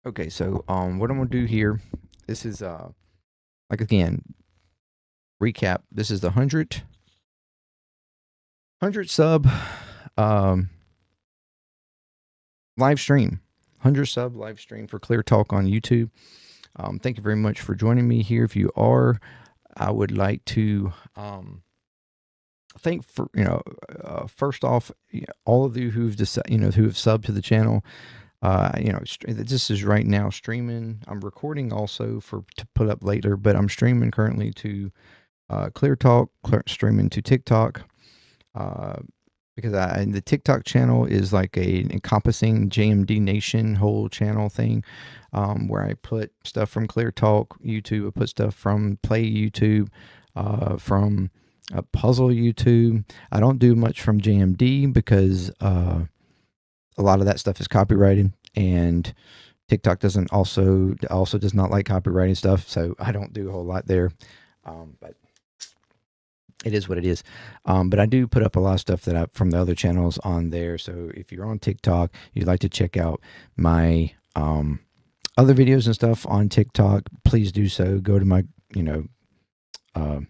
Okay, so what I'm gonna do here, this is like again, recap. This is the 100 sub um live stream. 100 sub live stream for Clear Talk on YouTube. Thank you very much for joining me here. If you are, I would like to thank for first off, all of you who've decided, who have subbed to the channel. This is right now streaming. I'm recording also to put up later, but I'm streaming currently to Clear Talk, streaming to TikTok. Uh, because the TikTok channel is like a encompassing JMD Nation whole channel thing, where I put stuff from Clear Talk YouTube, I put stuff from Play YouTube, from Puzzle YouTube. I don't do much from JMD because a lot of that stuff is copyrighted, and TikTok doesn't also does not like copyrighted stuff, so I don't do a whole lot there. But it is what it is. But I do put up a lot of stuff that I from the other channels on there. So if you're on TikTok, you'd like to check out my other videos and stuff on TikTok, please do so. Go to my uh,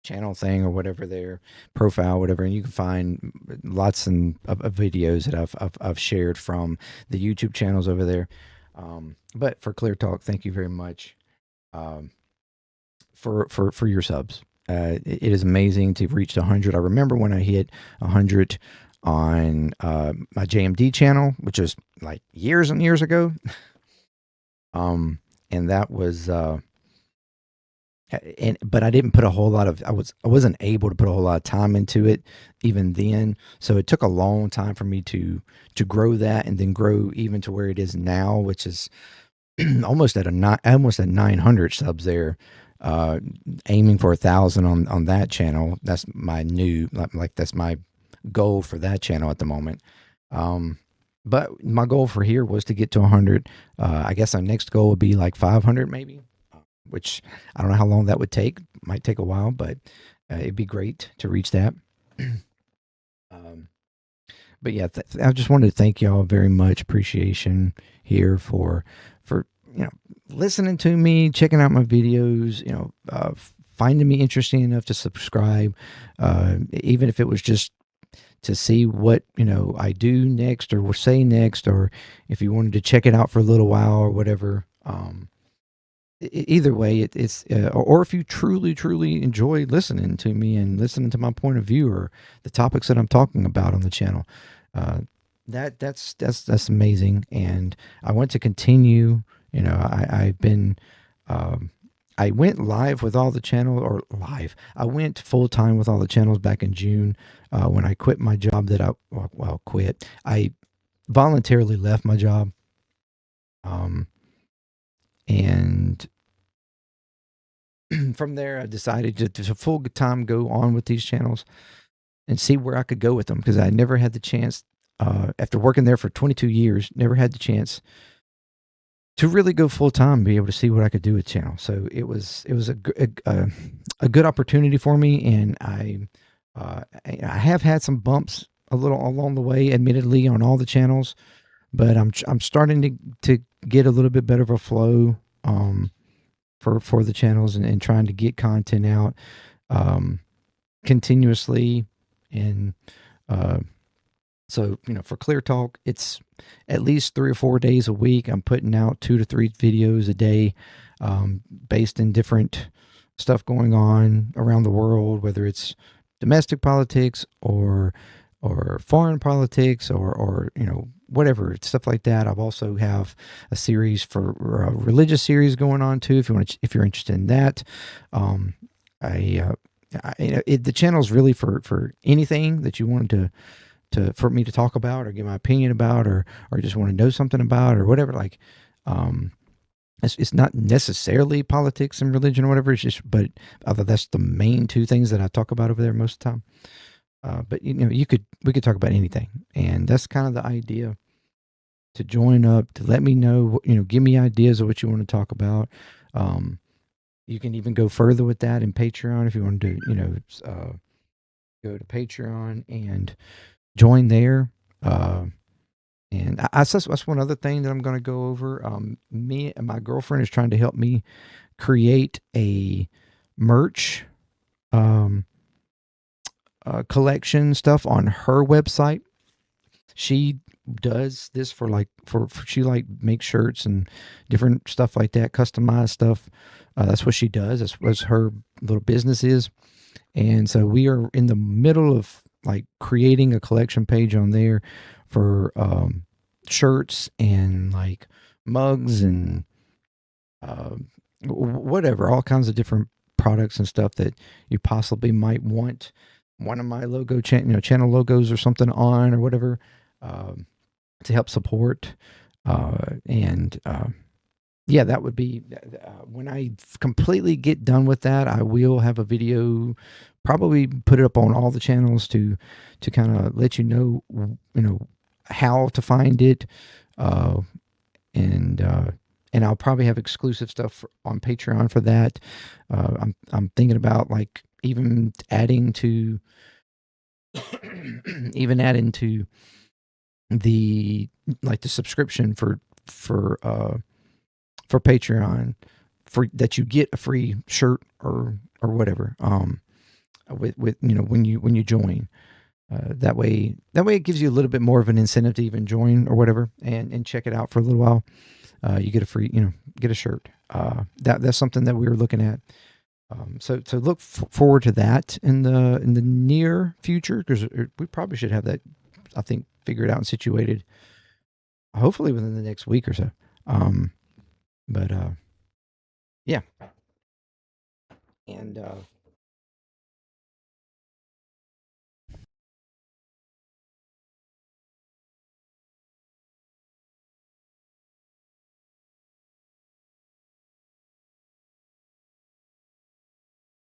channel thing or whatever, their profile, whatever, and you can find lots of videos that I've shared from the YouTube channels over there. But for Clear Talk, thank you very much um, for your subs. It is amazing to reach 100. I remember when I hit 100 on my JMD channel, which is like years and years ago. And that was but I didn't put a whole lot of I wasn't able to put a whole lot of time into it even then. So it took a long time for me to grow that, and then grow even to where it is now, which is almost at 900 subs there. Aiming for 1,000 on that channel. That's my new that's my goal for that channel at the moment. But my goal for here was to get to 100. I guess our next goal would be like 500 maybe, which I don't know how long that would take. Might take a while, but it'd be great to reach that. But yeah, I just wanted to thank y'all very much. Appreciation here for listening to me, checking out my videos. Finding me interesting enough to subscribe, even if it was just to see what I do next or will say next, or if you wanted to check it out for a little while or whatever. Either way, it's or if you truly enjoy listening to me and listening to my point of view or the topics that I'm talking about on the channel, that's amazing. And I want to continue. I've been I went live with all the channel or live. I went full time with all the channels back in June when I quit my job that quit. I voluntarily left my job. And from there, I decided to full time go on with these channels and see where I could go with them, because I never had the chance, after working there for 22 years, never had the chance to really go full time, be able to see what I could do with channel. So it was a good opportunity for me, and I have had some bumps a little along the way, admittedly, on all the channels, but I'm starting to get a little bit better of a flow for the channels, and trying to get content out continuously. And so for Clear Talk, it's at least 3 or 4 days a week. I'm putting out 2 to 3 videos a day, based in different stuff going on around the world, whether it's domestic politics or foreign politics or whatever, stuff like that. I've also have a series for a religious series going on too, if you're interested in that. The channel is really for anything that you wanted for me to talk about or give my opinion about, or just want to know something about, or whatever. Like, it's not necessarily politics and religion or whatever. It's just, but that's the main 2 things that I talk about over there most of the time. But we could talk about anything, and that's kind of the idea. To join up, to let me know, give me ideas of what you want to talk about. You can even go further with that in Patreon if you want to, go to Patreon and join there. And that's one other thing that I'm going to go over. Me and my girlfriend is trying to help me create a merch um, collection stuff on her website. She does this for like for she like makes shirts and different stuff like that, customized stuff. That's what she does. That's what her little business is. And so we are in the middle of like creating a collection page on there for shirts and like mugs and uh, whatever, all kinds of different products and stuff that you possibly might want one of my channel logos or something on or whatever, um, to help support. And Yeah, that would be when I completely get done with that. I will have a video, probably put it up on all the channels to kind of let you know how to find it, uh, and I'll probably have exclusive stuff on Patreon for that. I'm thinking about like even adding to even adding to the like the subscription for uh for Patreon, for that you get a free shirt or whatever, with when you join. That way it gives you a little bit more of an incentive to even join or whatever, and check it out for a little while. You get a free, get a shirt. That's something that we were looking at. So look forward to that in the near future, because we probably should have that, I think, figured out and situated, hopefully within the next week or so. But Yeah, and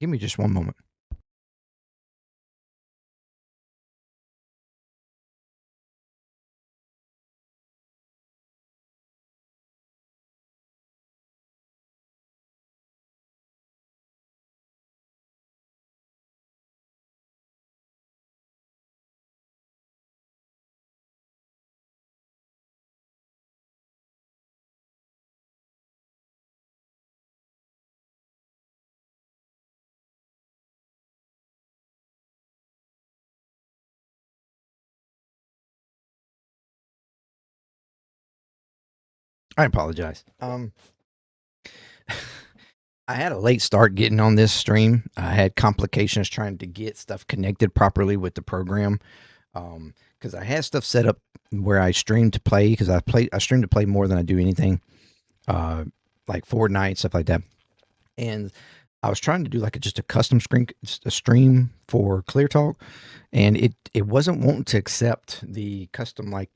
give me just one moment. I apologize. I had a late start getting on this stream. I had complications trying to get stuff connected properly with the program. Because I had stuff set up where I stream to play, because I stream to play more than I do anything. Uh, like Fortnite, stuff like that. And I was trying to do like just a custom stream for ClearTalk, and it wasn't wanting to accept the custom, like,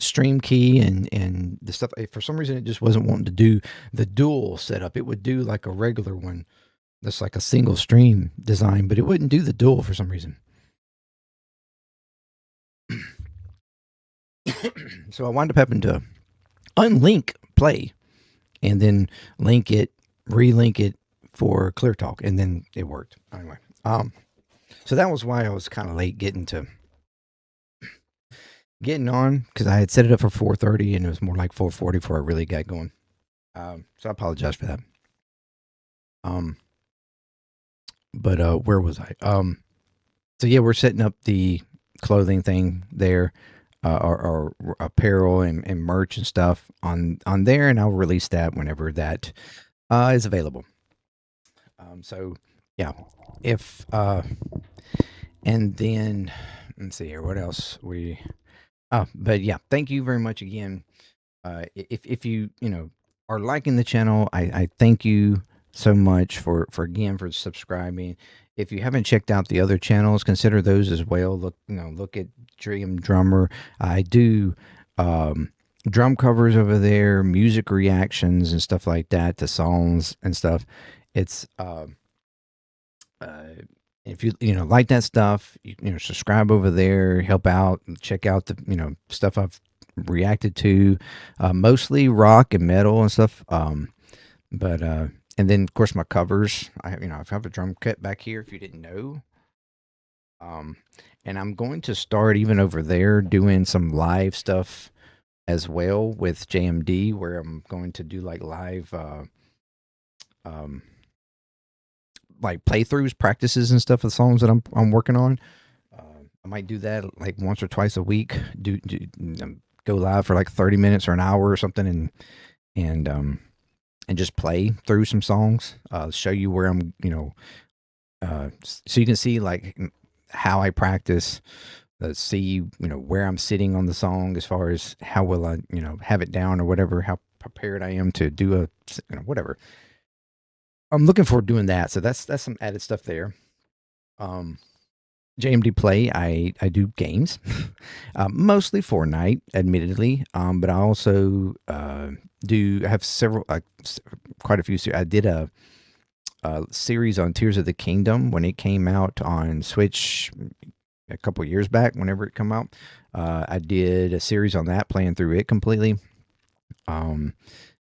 stream key and the stuff. For some reason, it just wasn't wanting to do the dual setup. It would do like a regular one that's like a single stream design, but it wouldn't do the dual for some reason. So I wound up having to unlink play and then link it, relink it for ClearTalk, and then it worked. Anyway, so that was why I was kind of late getting on, because I had set it up for 4:30 and it was more like 4:40 before I really got going. So I apologize for that. Um, but Where was I? So yeah, we're setting up the clothing thing there, or apparel and merch and stuff on there, and I'll release that whenever that is available. So yeah, if and then let's see here, what else we. Oh, but yeah, thank you very much again. If you are liking the channel, I thank you so much for subscribing. If you haven't checked out the other channels, consider those as well. Look at Dream Drummer. I do drum covers over there, music reactions and stuff like that to songs and stuff. It's uh, if you like that stuff, subscribe over there, help out, check out the stuff I've reacted to, mostly rock and metal and stuff. But And then of course my covers. I have a drum kit back here if you didn't know. Um, And I'm going to start even over there doing some live stuff as well with JMD, where I'm going to do like live, um, like playthroughs, practices, and stuff of songs that I'm working on. I might do that like once or twice a week. Go live for like 30 minutes or an hour or something, and and just play through some songs. Show you where I'm, so you can see like how I practice. See, where I'm sitting on the song as far as how will I, have it down or whatever. How prepared I am to do whatever. I'm looking forward to doing that. So that's some added stuff there. Um, JMDPLAY, I do games, mostly Fortnite, admittedly, but I also do have several, quite a few. I did a series on Tears of the Kingdom when it came out on Switch a couple years back. Whenever it come out, I did a series on that, playing through it completely. Um,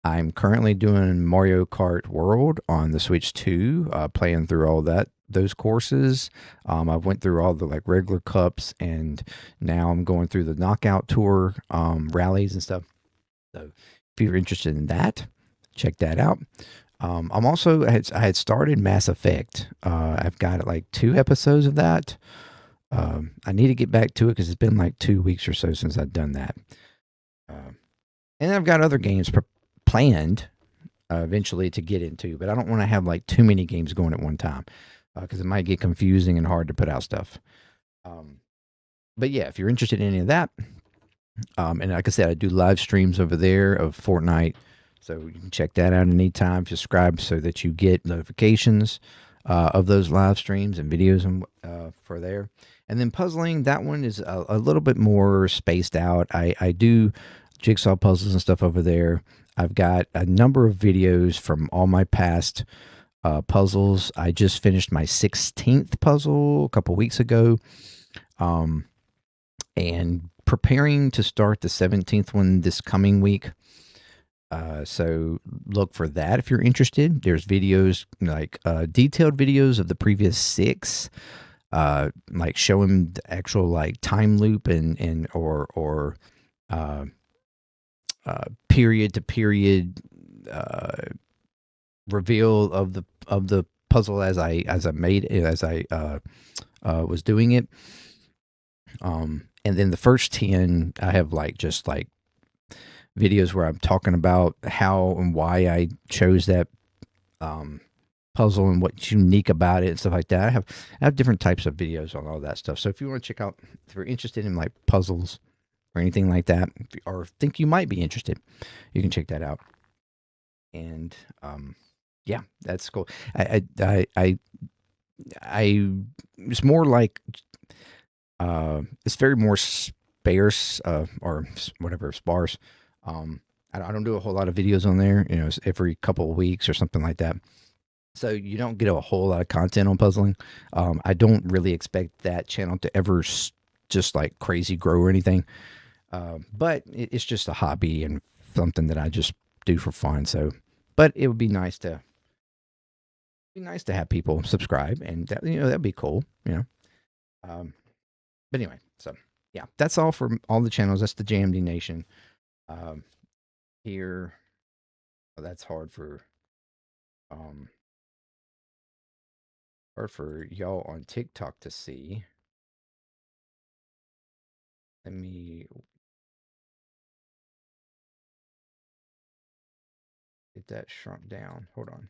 I'm currently doing Mario Kart World on the Switch 2, playing through all those courses. I went through all the like regular cups, and now I'm going through the knockout tour rallies and stuff. So if you're interested in that, check that out. I'm also I had started Mass Effect. I've got like 2 episodes of that. I need to get back to it because it's been like 2 weeks or so since I've done that. Uh, and I've got other games planned eventually to get into, but I don't want to have like too many games going at one time because it might get confusing and hard to put out stuff. Um, but yeah, if you're interested in any of that, and like I said, I do live streams over there of Fortnite, so you can check that out anytime. Subscribe so that you get notifications of those live streams and videos and for there. And then puzzling, that one is a little bit more spaced out. I do jigsaw puzzles and stuff over there. I've got a number of videos from all my past puzzles. I just finished my 16th puzzle a couple weeks ago. Um, and preparing to start the 17th one this coming week. So look for that if you're interested. There's videos like detailed videos of the previous 6, like showing the actual like time loop and or uh, period to period uh, reveal of the puzzle as I made it, as I was doing it. And then the first 10, I have like just like videos where I'm talking about how and why I chose that um, puzzle and what's unique about it and stuff like that. I have different types of videos on all that stuff. So if you want to check out, if you're interested in like puzzles or anything like that, or think you might be interested, you can check that out. And yeah, that's cool. I it's more like it's very more sparse or whatever sparse. I don't do a whole lot of videos on there. It's every couple of weeks or something like that. So you don't get a whole lot of content on puzzling. I don't really expect that channel to ever just like crazy grow or anything. But it's just a hobby and something that I just do for fun. So, but it would be nice to have people subscribe, and that'd be cool. Um, but anyway, so yeah, that's all for all the channels. That's the JMD Nation. Um, here, that's um hard for y'all on TikTok to see. Let me get that shrunk down. Hold on.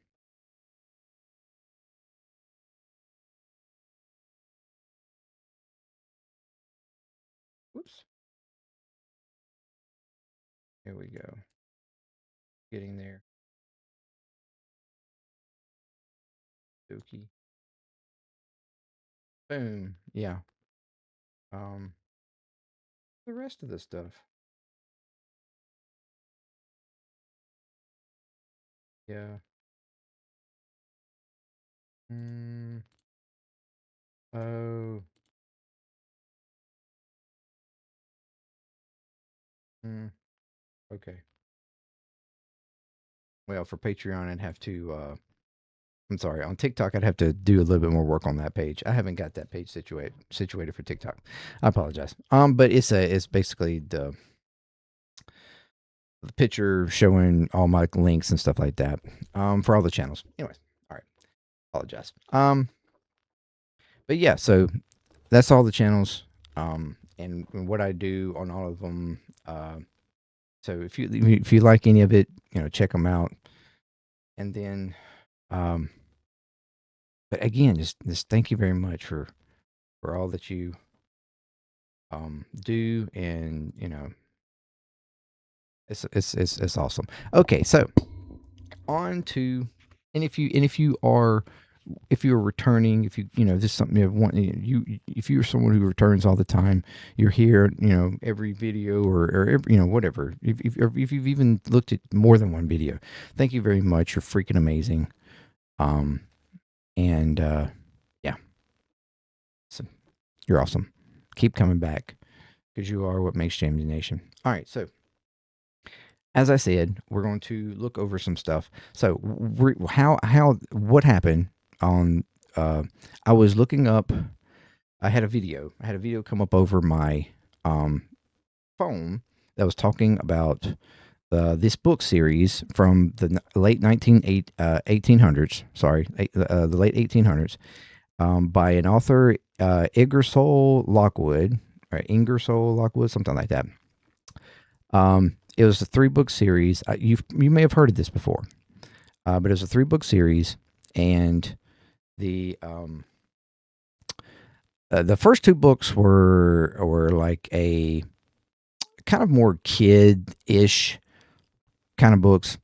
Whoops. Here we go. Getting there. Dookie. Boom. Yeah. Um, the rest of the stuff. Yeah. Mm, oh. Mm, okay. Well, for Patreon, I'd have to. I'm sorry, on TikTok, I'd have to do a little bit more work on that page. I haven't got that page situated for TikTok. I apologize. But it's basically the picture showing all my links and stuff like that. For all the channels. Anyways, all right. Apologize. But yeah, so that's all the channels. And what I do on all of them. So if you like any of it, check them out. And then, um, but again, just thank you very much for all that you do, and it's awesome. Okay, so on to, and if you are, if you're returning, if this is something you want, if you're someone who returns all the time, you're here, every video, or every, whatever. If you've even looked at more than one video, thank you very much. You're freaking amazing. And yeah, so you're awesome. Keep coming back, because you are what makes JMD Nation. All right, so as I said, we're going to look over some stuff. So what happened on? I was looking up. I had a video come up over my phone that was talking about this book series from the late 1800s. Sorry, the late 1800s, by an author, Ingersoll Lockwood, or Ingersoll Lockwood, something like that. It was a 3-book series. You may have heard of this before, but it was a 3-book series, and the first 2 books were like a kind of more kid-ish kind of books,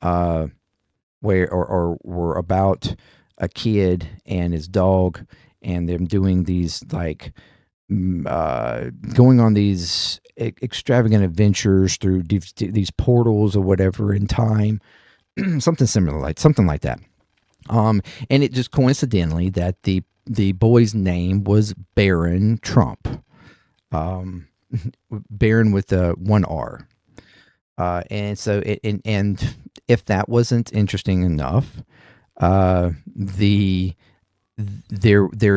where or were about a kid and his dog, and them doing these like going on these extravagant adventures through these portals or whatever in time, something like that. And it just coincidentally that the boy's name was Baron Trump, Baron with one R. And so and if that wasn't interesting enough, there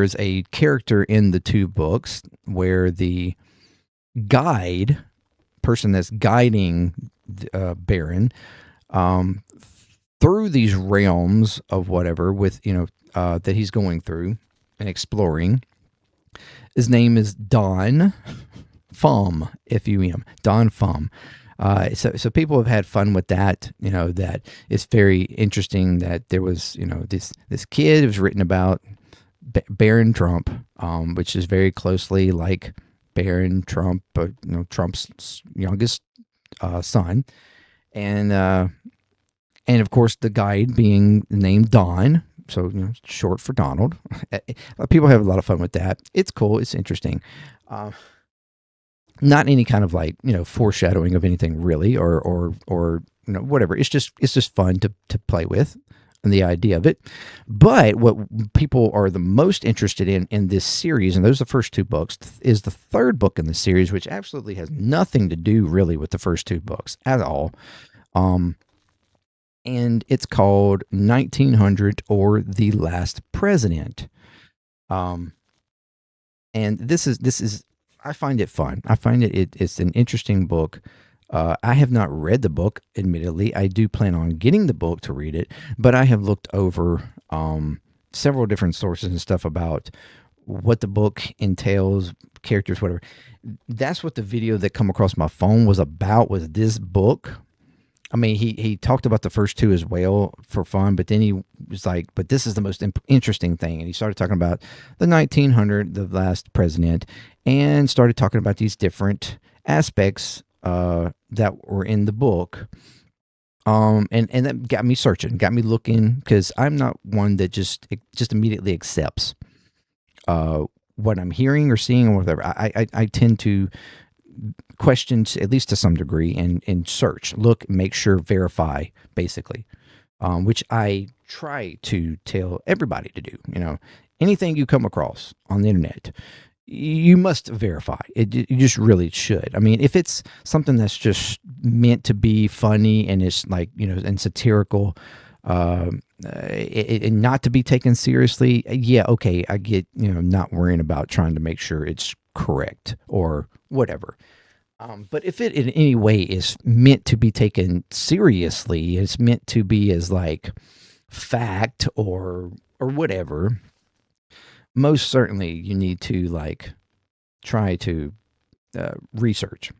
is a character in the 2 books where the person that's guiding Baron through these realms of whatever with that he's going through and exploring. His name is Don Fum, F-U-M, Don Fum. So people have had fun with that. That it's very interesting that there was this kid. It was written about Baron Trump, which is very closely like Baron Trump, Trump's youngest son, and of course the guide being named Don, so short for Donald. People have a lot of fun with that. It's cool. It's interesting. Not any kind of like foreshadowing of anything really, or whatever. It's just fun to play with, and the idea of it. But what people are the most interested in this series, and those are the first 2 books, is the 3rd book in the series, which absolutely has nothing to do really with the first 2 books at all. And it's called 1900, or The Last President. And this is I find it fun. I find it's an interesting book. I have not read the book, admittedly. I do plan on getting the book to read it, but I have looked over several different sources and stuff about what the book entails, characters, whatever. That's what the video that come across my phone was about, was this book. I mean, he talked about the first 2 as well for fun, but then he was like, but this is the most interesting thing. And he started talking about the 1900, the last president, and started talking about these different aspects that were in the book. And that got me searching, got me looking, because I'm not one that just immediately accepts what I'm hearing or seeing or whatever. I tend to question, at least to some degree, and search, look, make sure, verify, basically, which I try to tell everybody to do. Anything you come across on the internet, you must verify it. You just really should. I mean, if it's something that's just meant to be funny and it's like, and satirical, not to be taken seriously. Yeah, okay, I get, not worrying about trying to make sure it's correct or whatever. But if it in any way is meant to be taken seriously, it's meant to be as like fact or whatever, most certainly you need to like try to research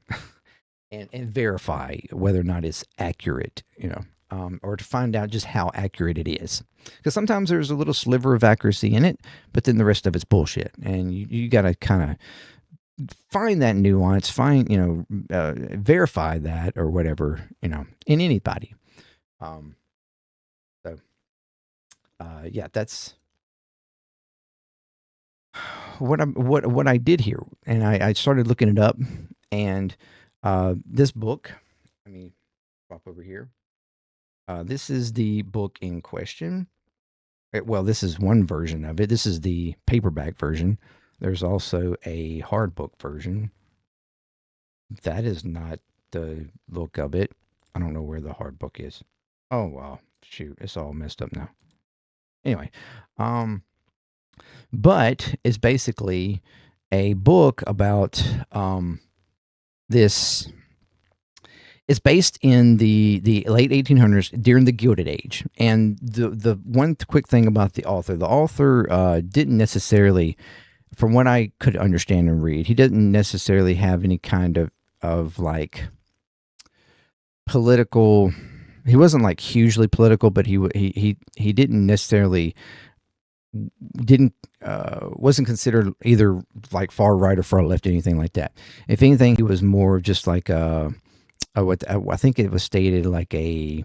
and verify whether or not it's accurate, or to find out just how accurate it is. Because sometimes there's a little sliver of accuracy in it, but then the rest of it's bullshit. And you got to kind of find that nuance, verify that or whatever, in anybody. Um, so, yeah, that's what I did here. And I started looking it up, and this book, let me pop over here. This is the book in question. Well, this is one version of it. This is the paperback version. There's also a hard book version. That is not the look of it. I don't know where the hard book is. Oh, wow. Shoot, it's all messed up now. Anyway, but it's basically a book about this. It's based in the late 1800s during the Gilded Age. And the one quick thing about the author didn't necessarily, from what I could understand and read, he didn't necessarily have any kind of like political. He wasn't like hugely political, but he didn't necessarily didn't wasn't considered either like far right or far left, anything like that. If anything, he was more of just like what I think it was stated like a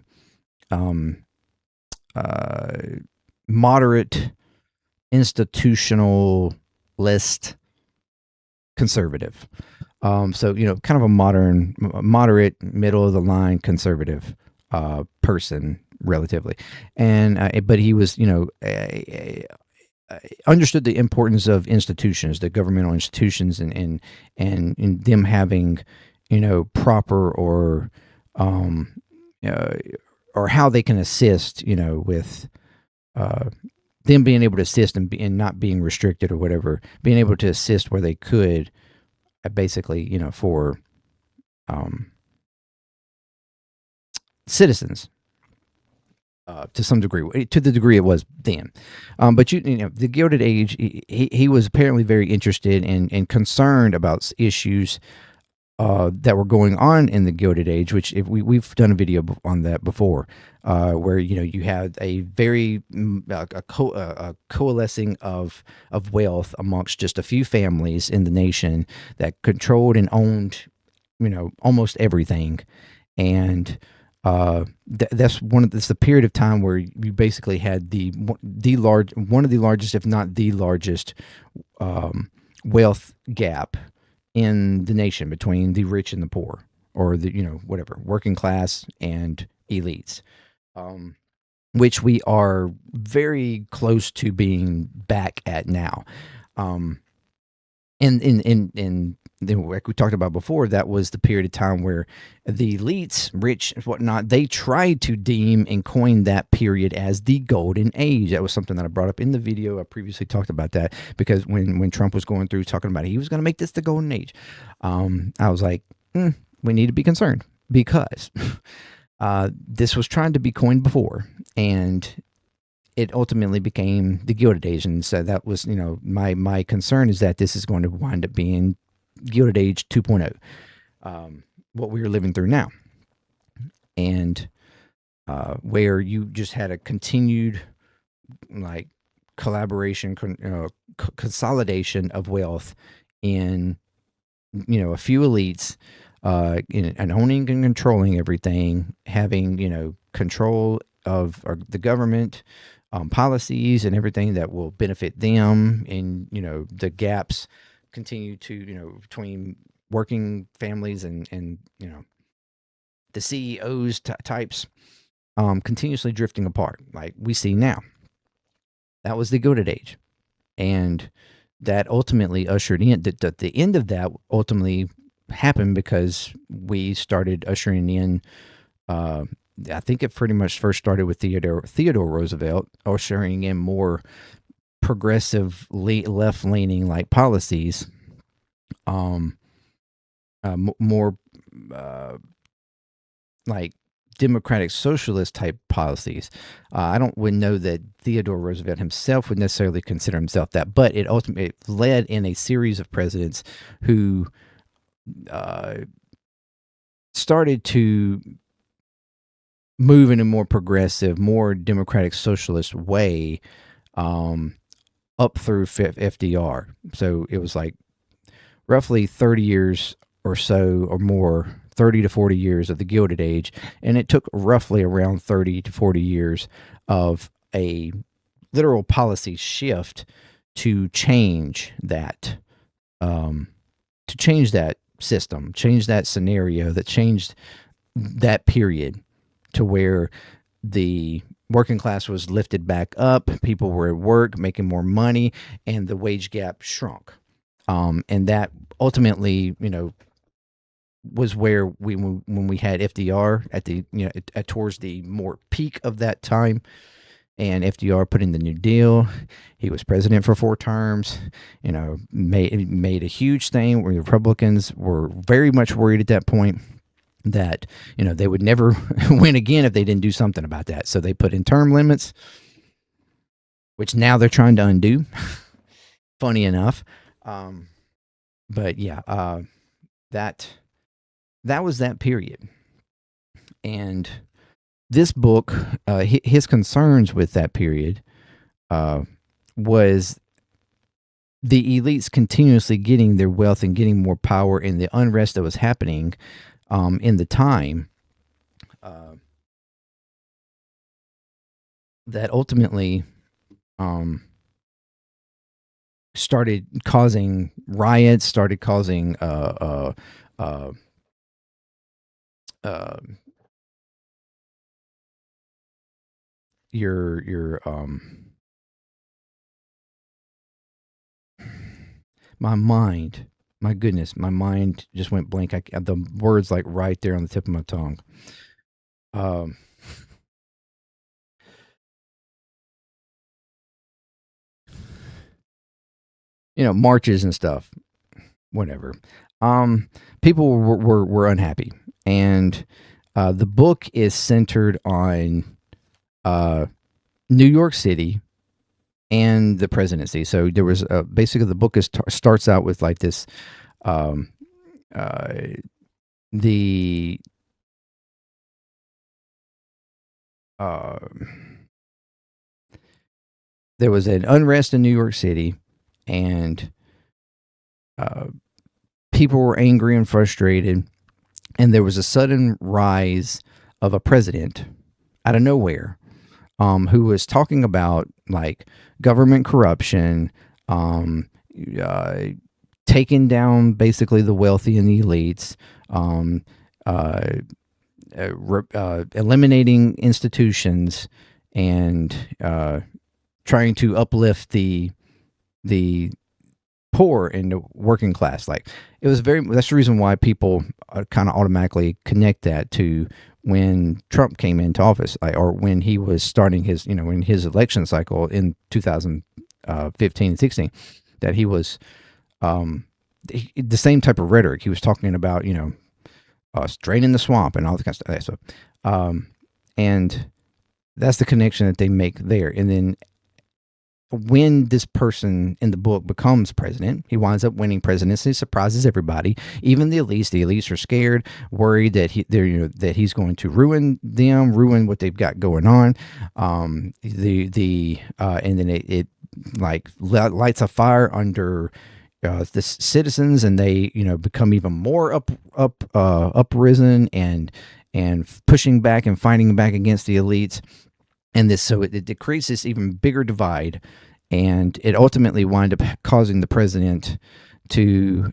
moderate institutionalist conservative. So kind of a moderate, middle of the line conservative person, relatively, and but he was understood the importance of institutions, the governmental institutions, and them having proper or how they can assist with them being able to assist and not being restricted or whatever, being able to assist where they could, basically, for citizens to some degree, to the degree it was then. But the Gilded Age, he was apparently very interested and concerned about issues that were going on in the Gilded Age, which we've done a video on that before, where you had a very a coalescing of wealth amongst just a few families in the nation that controlled and owned almost everything, and that's the period of time where you basically had one of the largest, if not the largest, wealth gap in the nation between the rich and the poor, or the whatever, working class and elites, which we are very close to being back at now. And like we talked about before, that was the period of time where the elites, rich and whatnot, they tried to deem and coin that period as the golden age. That was something that I brought up in the video. I previously talked about that because when Trump was going through talking about it, he was going to make this the golden age. I was like, we need to be concerned because this was trying to be coined before, and it ultimately became the Gilded Age. And so that was, my concern is that this is going to wind up being Gilded Age 2.0, what we are living through now. And where you just had a continued like collaboration, consolidation of wealth in, a few elites, and owning and controlling everything, having, control of the government, policies and everything that will benefit them, and the gaps continue to between working families and the CEOs types, continuously drifting apart like we see now. That was the Gilded Age, and that ultimately ushered in the end of that ultimately happened because we started ushering in I think it pretty much first started with Theodore Roosevelt ushering in more progressive left leaning like policies, more like democratic socialist type policies. I wouldn't know that Theodore Roosevelt himself would necessarily consider himself that, but it ultimately led in a series of presidents who started to move in a more progressive, more democratic socialist way up through FDR. So it was like roughly 30 years or so or more, 30 to 40 years of the Gilded Age. And it took roughly around 30 to 40 years of a literal policy shift to change that, system, change that scenario, that changed that period to where the working class was lifted back up, people were at work making more money, and the wage gap shrunk. And that ultimately, was where when we had FDR at the towards the more peak of that time, and FDR put in the New Deal. He was president for 4 terms. Made a huge thing where the Republicans were very much worried at that point that they would never win again if they didn't do something about that. So they put in term limits, which now they're trying to undo. Funny enough, but yeah, that was that period. And this book, his concerns with that period was the elites continuously getting their wealth and getting more power, and the unrest that was happening in the time that ultimately started causing riots, started causing your my goodness, my mind just went blank. The words like right there on the tip of my tongue. Marches and stuff, whatever. People were unhappy, and the book is centered on New York City and the presidency. So there was basically the book starts out with like this, there was an unrest in New York City, and people were angry and frustrated, and there was a sudden rise of a president out of nowhere, who was talking about like government corruption, taking down basically the wealthy and the elites, eliminating institutions, and trying to uplift the poor and the working class. Like it was that's the reason why people kind of automatically connect that to when Trump came into office, or when he was starting his, in his election cycle in 2015 and 16, that he was the same type of rhetoric. He was talking about, draining the swamp and all that kind of stuff. So, and that's the connection that they make there. And then when this person in the book becomes president, he winds up winning presidency, surprises everybody, even the elites. The elites are scared, worried that that he's going to ruin them, ruin what they've got going on. And then it like lights a fire under the citizens, and they become even more uprisen and pushing back and fighting back against the elites. And so it creates this even bigger divide, and it ultimately wound up causing the president to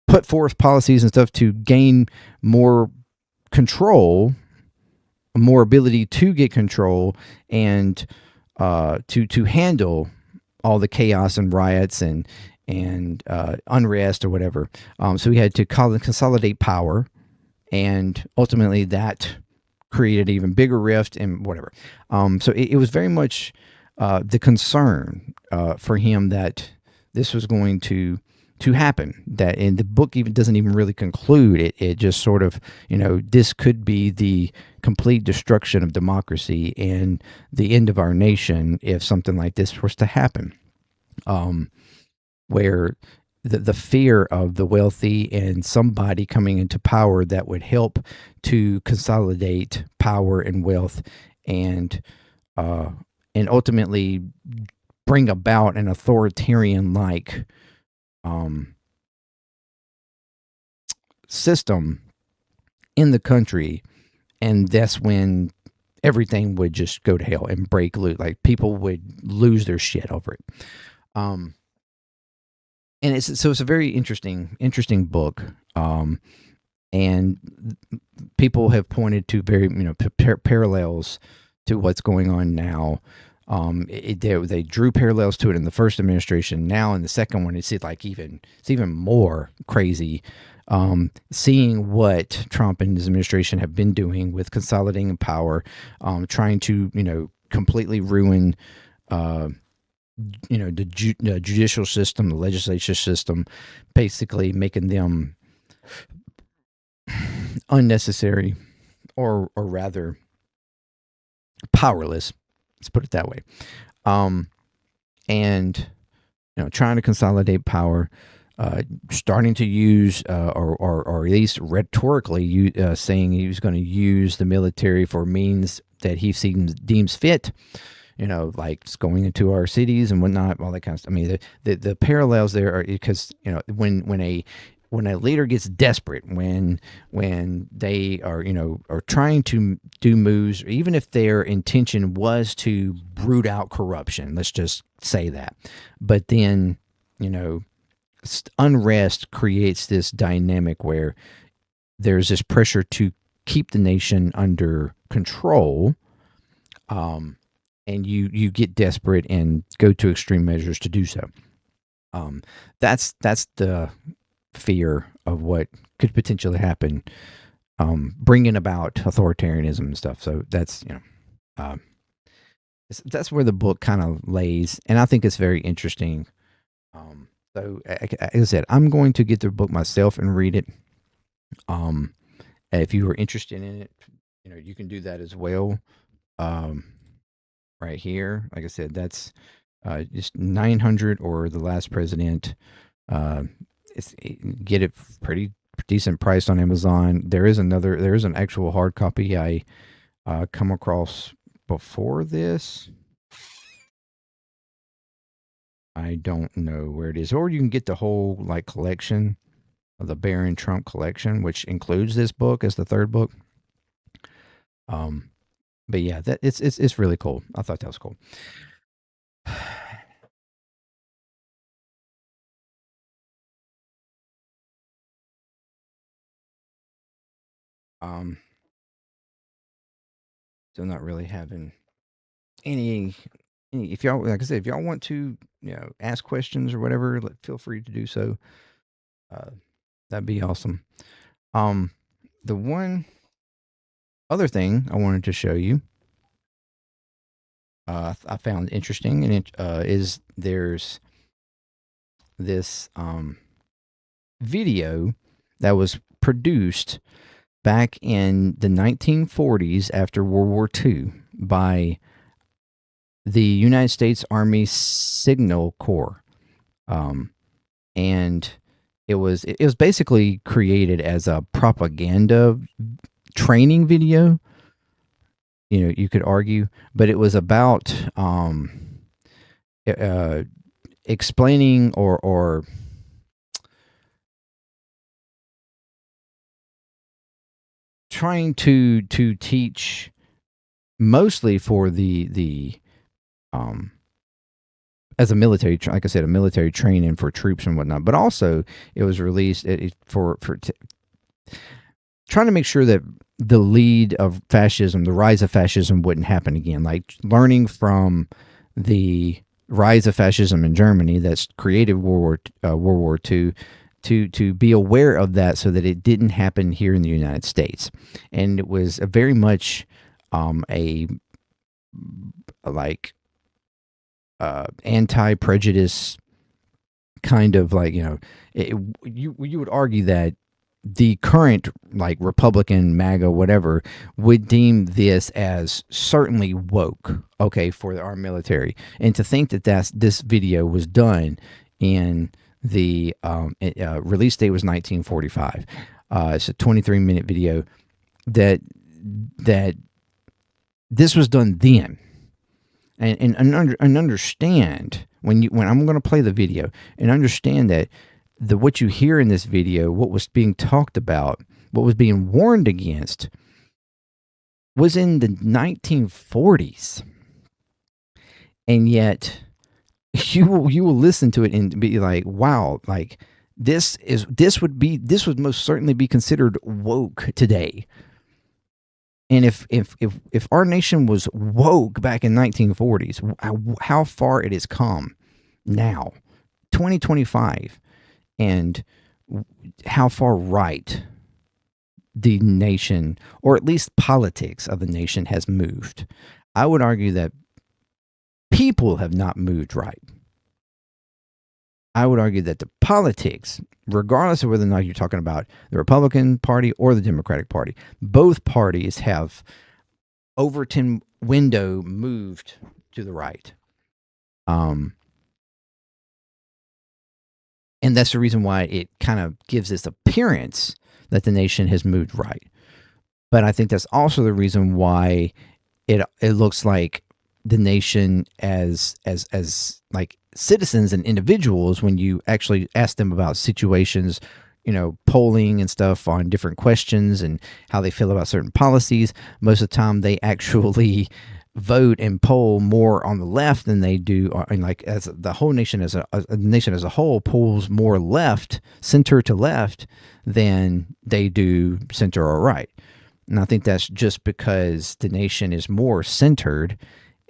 put forth policies and stuff to gain more control, more ability to get control, and to handle all the chaos and riots and unrest or whatever. So he had to consolidate power and ultimately that created an even bigger rift and whatever. So it was very much the concern for him that this was going to happen. That, and the book even doesn't even really conclude it. It just sort of, this could be the complete destruction of democracy and the end of our nation if something like this was to happen. Where the fear of the wealthy and somebody coming into power that would help to consolidate power and wealth, and ultimately bring about an authoritarian like system in the country, and that's when everything would just go to hell and break loose. Like, people would lose their shit over it. And it's a very interesting book. And people have pointed to very parallels to what's going on now. They drew parallels to it in the first administration. Now in the second one, it's even more crazy. Seeing what Trump and his administration have been doing with consolidating power, trying to completely ruin the judicial system, the legislature system, basically making them unnecessary, or rather powerless. Let's put it that way. And trying to consolidate power, starting to use or at least rhetorically saying he was going to use the military for means that he deems fit. Like going into our cities and whatnot, all that kind of stuff. I mean, the parallels there are because when a leader gets desperate, when they are trying to do moves, even if their intention was to root out corruption, let's just say that, but then unrest creates this dynamic where there's this pressure to keep the nation under control. And you get desperate and go to extreme measures to do so. That's the fear of what could potentially happen, bringing about authoritarianism and stuff. So that's that's where the book kind of lays, and I think it's very interesting. So, like I said, I'm going to get the book myself and read it. If you are interested in it, you can do that as well. Right here, like I said, that's just 900 or The Last President. Get it pretty decent price on Amazon. There is an actual hard copy I come across before this. I don't know where it is, or you can get the whole collection of the Barron Trump collection, which includes this book as the third book. But yeah, that it's really cool. I thought that was cool. Still not really having any. If y'all, like I said, if y'all want to, ask questions or whatever, feel free to do so. That'd be awesome. The one other thing I wanted to show you, I found interesting, and it is there's this video that was produced back in the 1940s after World War II by the United States Army Signal Corps, and it was basically created as a propaganda training video. You could argue, but it was about explaining or trying to teach, mostly for the as a military, like I said, a military training for troops and whatnot. But also, it was released for trying to make sure that the lead of fascism, the rise of fascism, wouldn't happen again. Like learning from the rise of fascism in Germany that's created World War II, to be aware of that so that it didn't happen here in the United States. And it was a very much a like anti-prejudice kind of like, you would argue that the current like Republican MAGA whatever would deem this as certainly woke, okay, for our military. And to think that this video was done in the release date was 1945. It's a 23-minute video that this was done then. And understand when I'm going to play the video, and understand that what you hear in this video, what was being talked about, what was being warned against, was in the 1940s, and yet you will listen to it and be like, wow, like this would most certainly be considered woke today. And if our nation was woke back in 1940s, how far it has come now, 2025, and how far right the nation, or at least politics of the nation, has moved. I would argue that people have not moved right. I would argue that the politics, regardless of whether or not you're talking about the Republican Party or the Democratic Party, both parties have Overton window moved to the right. And that's the reason why it kind of gives this appearance that the nation has moved right. But I think that's also the reason why it looks like the nation as like citizens and individuals, when you actually ask them about situations, polling and stuff on different questions and how they feel about certain policies, most of the time they actually vote and poll more on the left than they do, and like as the whole nation as a nation as a whole polls more left, center to left, than they do center or right. And I think that's just because the nation is more centered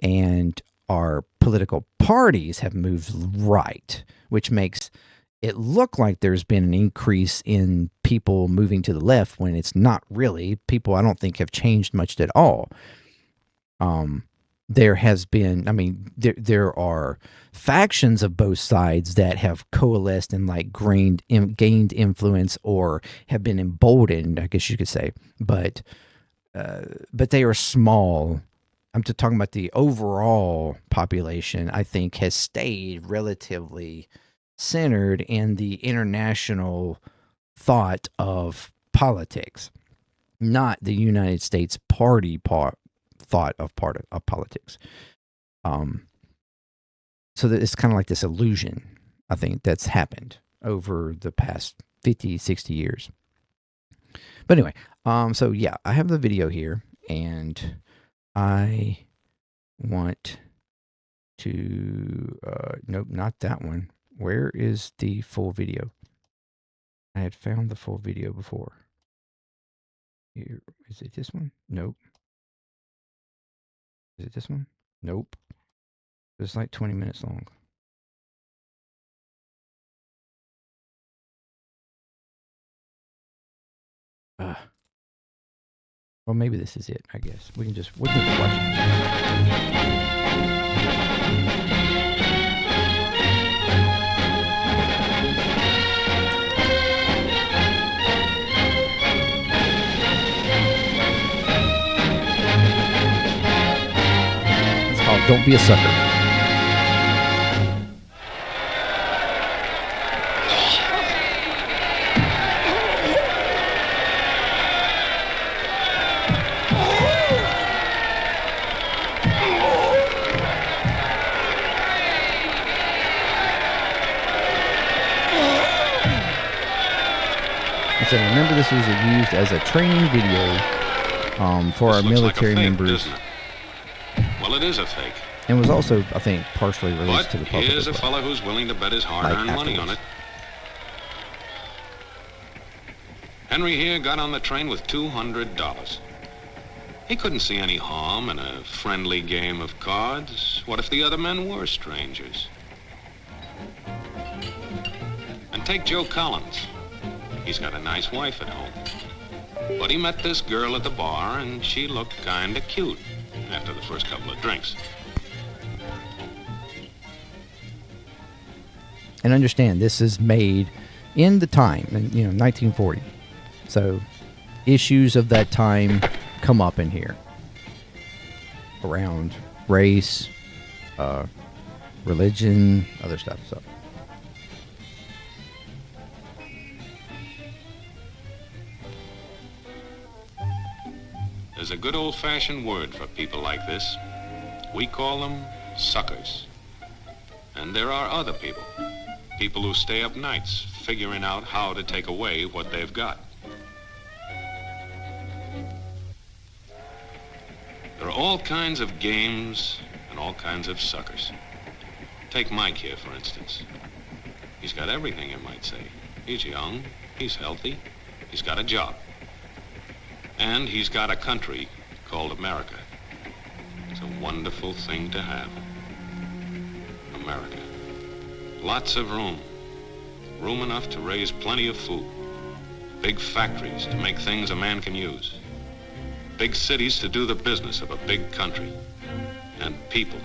and our political parties have moved right, which makes it look like there's been an increase in people moving to the left when it's not really. People, I don't think, have changed much at all. There has been, there are factions of both sides that have coalesced and like gained influence or have been emboldened, I guess you could say, but they are small. I'm just talking about the overall population, I think, has stayed relatively centered in the international thought of politics, not the United States party thought of politics. So that it's kind of like this illusion, I think, that's happened over the past 50, 60 years. But anyway, so yeah, I have the video here, and I want to, nope, not that one. Where is the full video? I had found the full video before. Here, is it this one? Nope. Is it this one? Nope. It's like 20 minutes long. Well, maybe this is it, I guess. We can just watch it. Don't be a sucker. So remember, this was used as a training video for our military members. Well, it is a fake. And was also, I think, partially released but to the public. Here's a fellow who's willing to bet his hard-earned money on it. Henry here got on the train with $200. He couldn't see any harm in a friendly game of cards. What if the other men were strangers? And take Joe Collins. He's got a nice wife at home. But he met this girl at the bar, and she looked kinda cute after the first couple of drinks. And understand, this is made in the time, you know, 1940. So issues of that time come up in here around race, religion, other stuff. So there's a good old-fashioned word for people like this. We call them suckers. And there are other people. People who stay up nights figuring out how to take away what they've got. There are all kinds of games and all kinds of suckers. Take Mike here, for instance. He's got everything, you might say. He's young, he's healthy, he's got a job. And he's got a country called America. It's a wonderful thing to have. America. Lots of room. Room enough to raise plenty of food. Big factories to make things a man can use. Big cities to do the business of a big country. And people.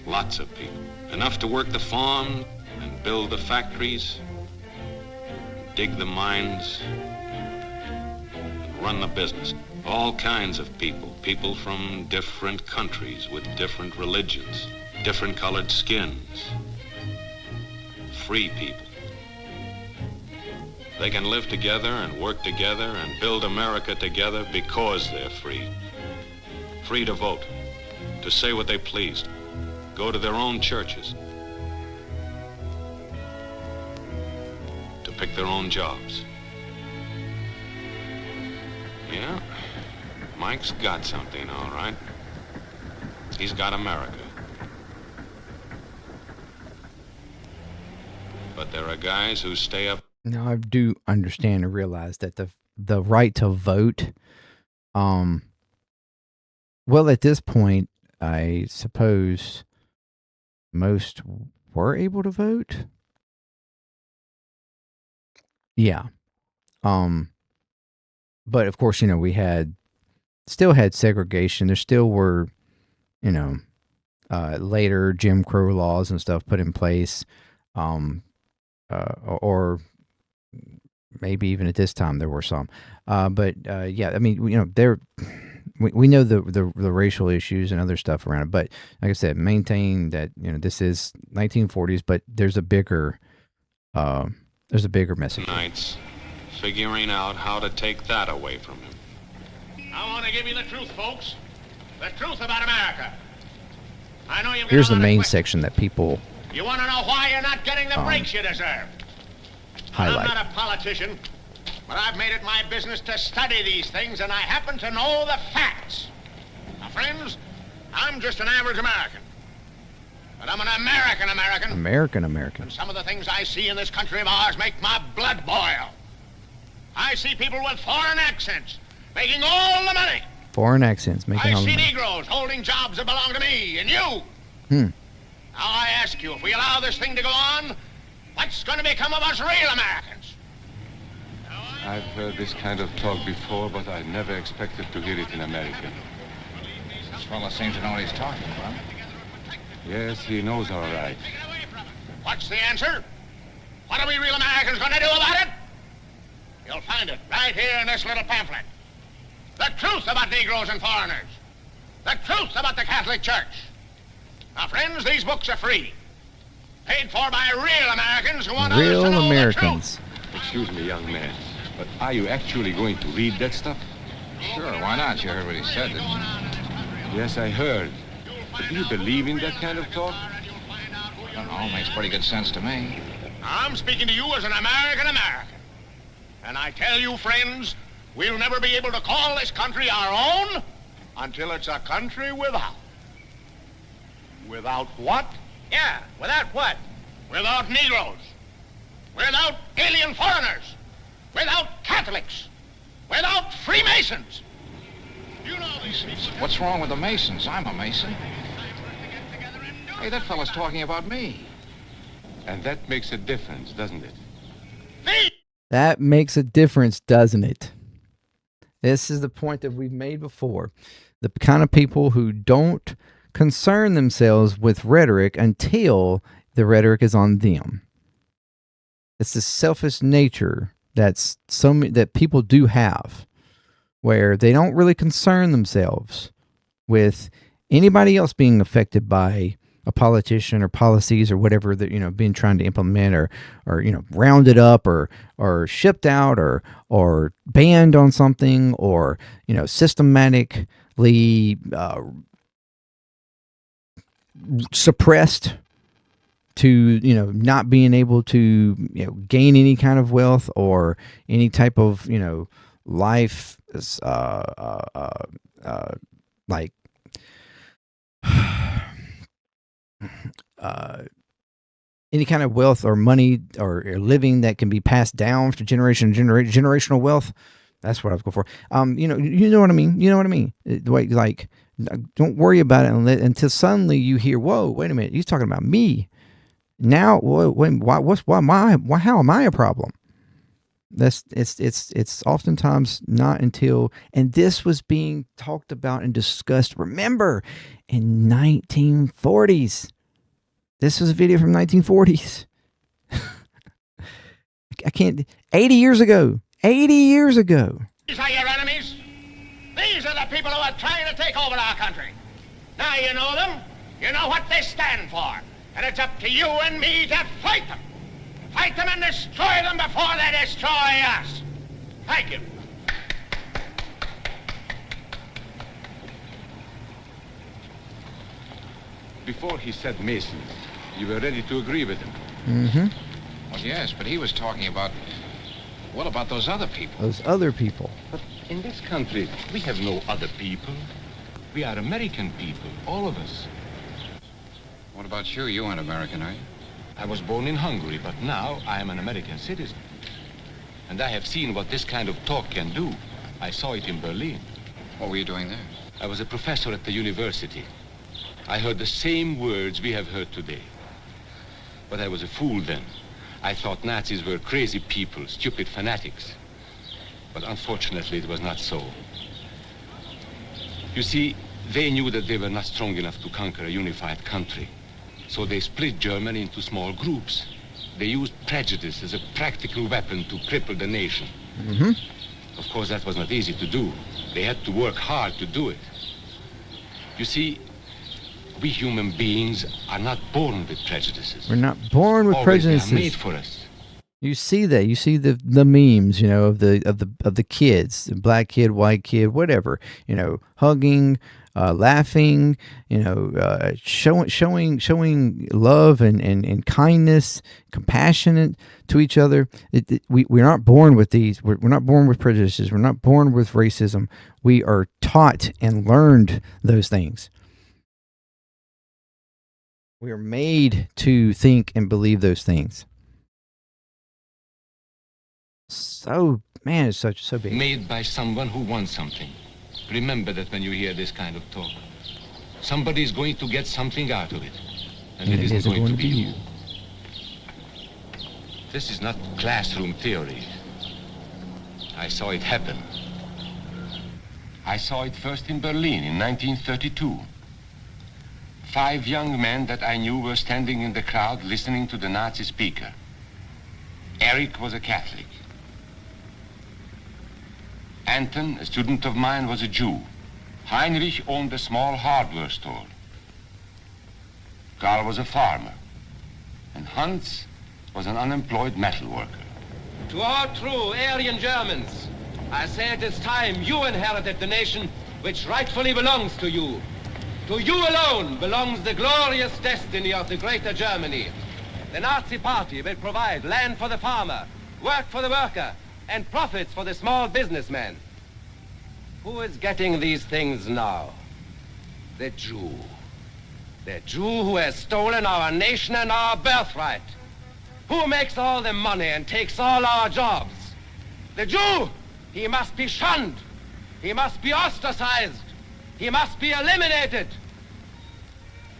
Lots of people. Enough to work the farm and build the factories, dig the mines, and run the business. All kinds of people. People from different countries with different religions, different colored skins. Free people. They can live together and work together and build America together because they're free. Free to vote, to say what they pleased, go to their own churches, to pick their own jobs. Yeah, Mike's got something, all right. He's got America. But there are guys who stay up. now I do understand and realize that the right to vote, well, at this point, I suppose most were able to vote. Yeah. But of course, you know, we still had segregation. There still were, you know, later Jim Crow laws and stuff put in place. Or maybe even at this time there were some. But yeah, I mean, you know, we know the racial issues and other stuff around it. But like I said, maintain that, you know, this is 1940s, but there's a bigger message. Nights figuring out how to take that away from him. I want to give you the truth, folks. The truth about America. I know you've Here's the main section that people You want to know why you're not getting the breaks you deserve? highlight. I'm not a politician, but I've made it my business to study these things, and I happen to know the facts. Now, friends, I'm just an average American. But I'm an American. American. And some of the things I see in this country of ours make my blood boil. I see people with foreign accents making all the money. Foreign accents making I all the see money. Negroes holding jobs that belong to me and you. Hmm. Now I ask you, if we allow this thing to go on, what's going to become of us real Americans? I've heard this kind of talk before, but I never expected to hear it in America. This fella seems to know what he's talking about. Yes, he knows all right. What's the answer? What are we real Americans going to do about it? You'll find it right here in this little pamphlet. The truth about Negroes and foreigners. The truth about the Catholic Church. Now, friends, these books are free. Paid for by real Americans who want others Real to know Americans. the truth. Excuse me, young man, but are you actually going to read that stuff? Sure, why not? You heard what he said, didn't you? Yes, I heard. But do you believe in that kind of talk? I don't know, makes pretty good sense to me. I'm speaking to you as an American. And I tell you, friends, we'll never be able to call this country our own until it's a country without. Without what? Yeah, without what? Without Negroes. Without alien foreigners. Without Catholics. Without Freemasons. You know these people. What's wrong with the Masons? I'm a Mason. Hey, that fella's talking about me. And that makes a difference, doesn't it? That makes a difference, doesn't it? This is the point that we've made before. The kind of people who don't concern themselves with rhetoric until the rhetoric is on them. It's the selfish nature that people do have, where they don't really concern themselves with anybody else being affected by a politician or policies or whatever that being trying to implement or rounded up or shipped out or banned on something or systematically suppressed to not being able to gain any kind of wealth or any type of life like any kind of wealth or money or living that can be passed down to generational wealth. That's what I was going for. You know what I mean. You know what I mean. Like, don't worry about it until suddenly you hear, "Whoa, wait a minute, he's talking about me." Now, wait, how am I a problem? It's oftentimes not until, and this was being talked about and discussed. Remember, in 1940s. This was a video from 1940s. I can't. 80 years ago. 80 years ago. These are your enemies. These are the people who are trying to take over our country. Now you know them. You know what they stand for. And it's up to you and me to fight them. Fight them and destroy them before they destroy us. Thank you. Before he said Masons, you were ready to agree with him. Mm-hmm. Well, yes, but he was talking about, what about those other people? Those other people. But in this country, we have no other people. We are American people, all of us. What about you? You aren't American, are you? I was born in Hungary, but now I am an American citizen. And I have seen what this kind of talk can do. I saw it in Berlin. What were you doing there? I was a professor at the university. I heard the same words we have heard today. But I was a fool then. I thought Nazis were crazy people, stupid fanatics. But unfortunately, it was not so. You see, they knew that they were not strong enough to conquer a unified country. So they split Germany into small groups. They used prejudice as a practical weapon to cripple the nation. Mm-hmm. Of course, that was not easy to do. They had to work hard to do it. You see, we human beings are not born with prejudices. We're not born with Always prejudices. They are made for us. You see that. You see the memes, of the kids, the black kid, white kid, whatever, hugging, laughing, showing love and kindness, compassionate to each other. We're not born with these. We're not born with prejudices. We're not born with racism. We are taught and learned those things. We are made to think and believe those things. So, man, it's so big. Made by someone who wants something. Remember that when you hear this kind of talk. Somebody is going to get something out of it. And it isn't going to be you. This is not classroom theory. I saw it happen. I saw it first in Berlin in 1932. 5 young men that I knew were standing in the crowd listening to the Nazi speaker. Eric was a Catholic. Anton, a student of mine, was a Jew. Heinrich owned a small hardware store. Karl was a farmer. And Hans was an unemployed metal worker. To all true Aryan Germans, I say it is time you inherited the nation which rightfully belongs to you. To you alone belongs the glorious destiny of the greater Germany. The Nazi Party will provide land for the farmer, work for the worker, and profits for the small businessman. Who is getting these things now? The Jew. The Jew who has stolen our nation and our birthright. Who makes all the money and takes all our jobs? The Jew! He must be shunned. He must be ostracized. He must be eliminated.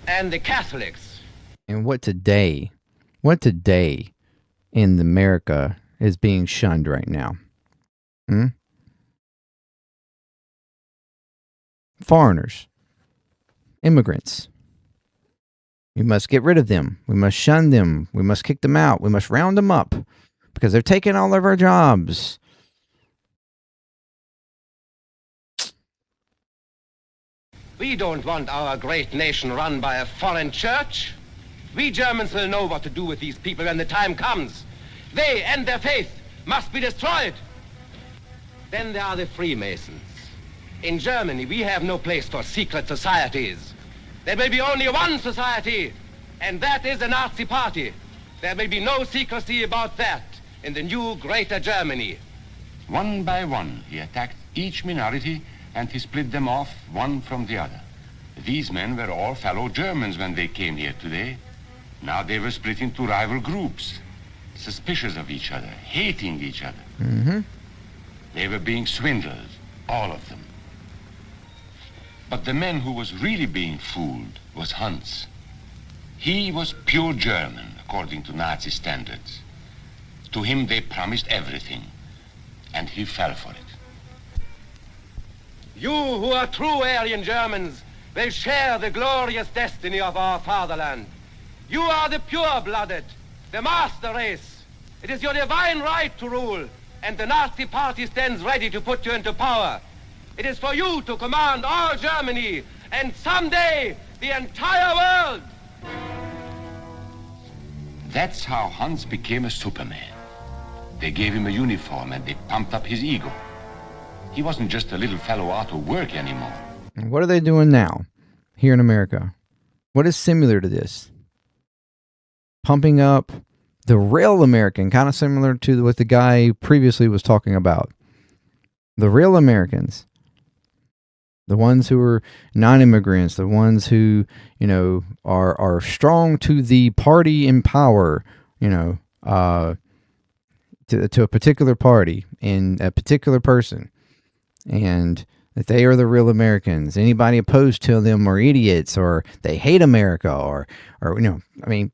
And the Catholics. And what today in America is being shunned right now? Foreigners, immigrants. We must get rid of them. We must shun them. We must kick them out. We must round them up because they're taking all of our jobs. We don't want our great nation run by a foreign church. We Germans will know what to do with these people when the time comes. They and their faith must be destroyed. Then there are the Freemasons. In Germany, we have no place for secret societies. There will be only one society, and that is the Nazi Party. There will be no secrecy about that in the new Greater Germany. One by one, he attacked each minority and he split them off one from the other. These men were all fellow Germans when they came here today. Now they were split into rival groups, suspicious of each other, hating each other. Mm-hmm. They were being swindled, all of them. But the man who was really being fooled was Hans. He was pure German, according to Nazi standards. To him they promised everything, and he fell for it. You who are true Aryan Germans will share the glorious destiny of our fatherland. You are the pure-blooded, the master race. It is your divine right to rule, and the Nazi Party stands ready to put you into power. It is for you to command all Germany, and someday the entire world. That's how Hans became a Superman. They gave him a uniform and they pumped up his ego. He wasn't just a little fellow out of work anymore. And what are they doing now here in America? What is similar to this? Pumping up the real American, kind of similar to what the guy previously was talking about. The real Americans. The ones who are non-immigrants, the ones who, are strong to the party in power, to a particular party and a particular person. And that they are the real Americans. Anybody opposed to them are idiots, or they hate America, or the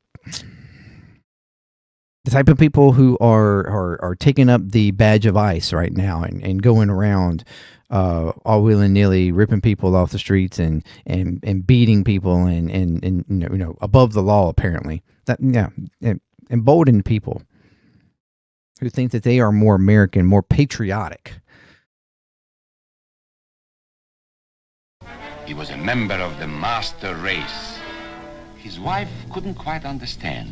type of people who are taking up the badge of ICE right now and going around all willy-nilly, ripping people off the streets and beating people and above the law, apparently. Emboldened people who think that they are more American, more patriotic. He was a member of the master race. His wife couldn't quite understand.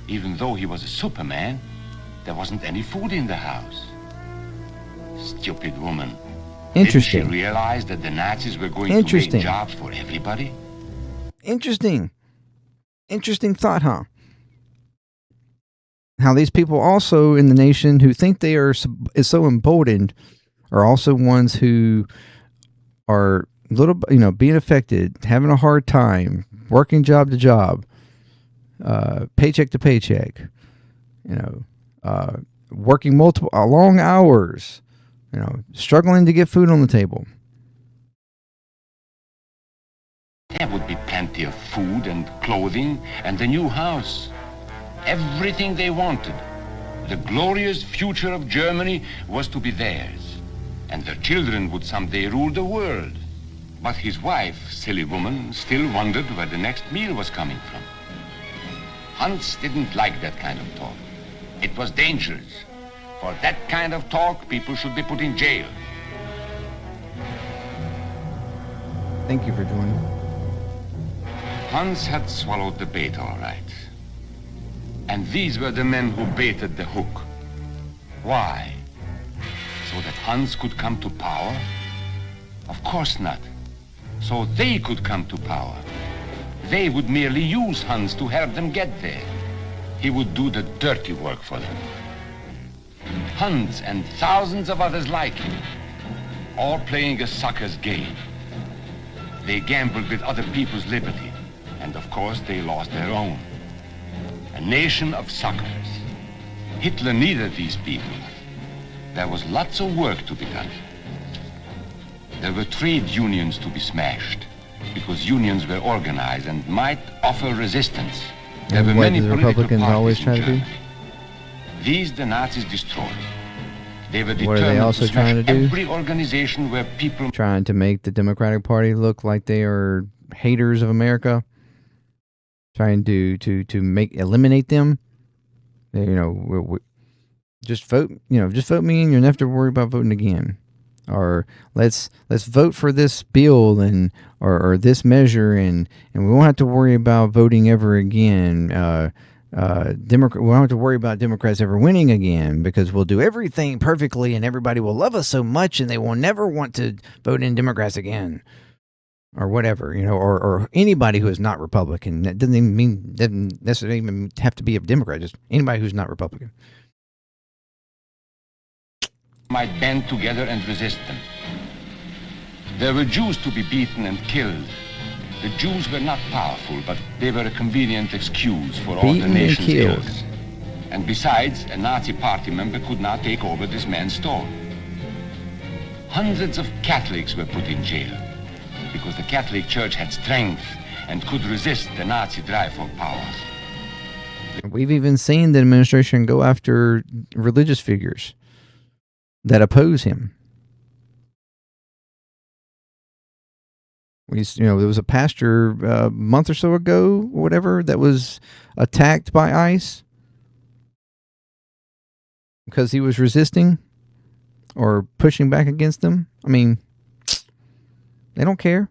Even though he was a Superman, there wasn't any food in the house. Stupid woman. Interesting. Did she realize that the Nazis were going to make jobs for everybody? Interesting thought, huh? How these people also in the nation who think they are so emboldened are also ones who are being affected, having a hard time, working job to job, paycheck to paycheck, working multiple long hours, struggling to get food on the table. There would be plenty of food and clothing and a new house. Everything they wanted. The glorious future of Germany was to be theirs. And their children would someday rule the world. But his wife, silly woman, still wondered where the next meal was coming from. Hans didn't like that kind of talk. It was dangerous. For that kind of talk, people should be put in jail. Thank you for joining. Hans had swallowed the bait all right. And these were the men who baited the hook. Why? So that Hans could come to power? Of course not. So they could come to power. They would merely use Hans to help them get there. He would do the dirty work for them. Hans and thousands of others like him, all playing a sucker's game. They gambled with other people's liberty, and of course they lost their own. A nation of suckers. Hitler needed these people. There was lots of work to be done. There were trade unions to be smashed, because unions were organized and might offer resistance. There were many the political Republicans parties always in try to do? Germany. These the Nazis destroyed. They were What are determined they also to smash trying to do? every organization where people Trying to make the Democratic Party look like they are haters of America. Trying to eliminate them. Just vote. Just vote me, and you don't have to worry about voting again. Or let's vote for this bill or this measure, and we won't have to worry about voting ever again. We won't have to worry about Democrats ever winning again because we'll do everything perfectly, and everybody will love us so much, and they will never want to vote in Democrats again, or whatever. Or anybody who is not Republican. That doesn't necessarily even have to be a Democrat. Just anybody who's not Republican might band together and resist them. There were Jews to be beaten and killed. The Jews were not powerful, but they were a convenient excuse for all the nation's ills. And besides, a Nazi party member could not take over this man's store. Hundreds of Catholics were put in jail because the Catholic Church had strength and could resist the Nazi drive for power. We've even seen the administration go after religious figures that oppose him. There was a pastor a month or so ago, or whatever, that was attacked by ICE because he was resisting or pushing back against them. I mean, they don't care.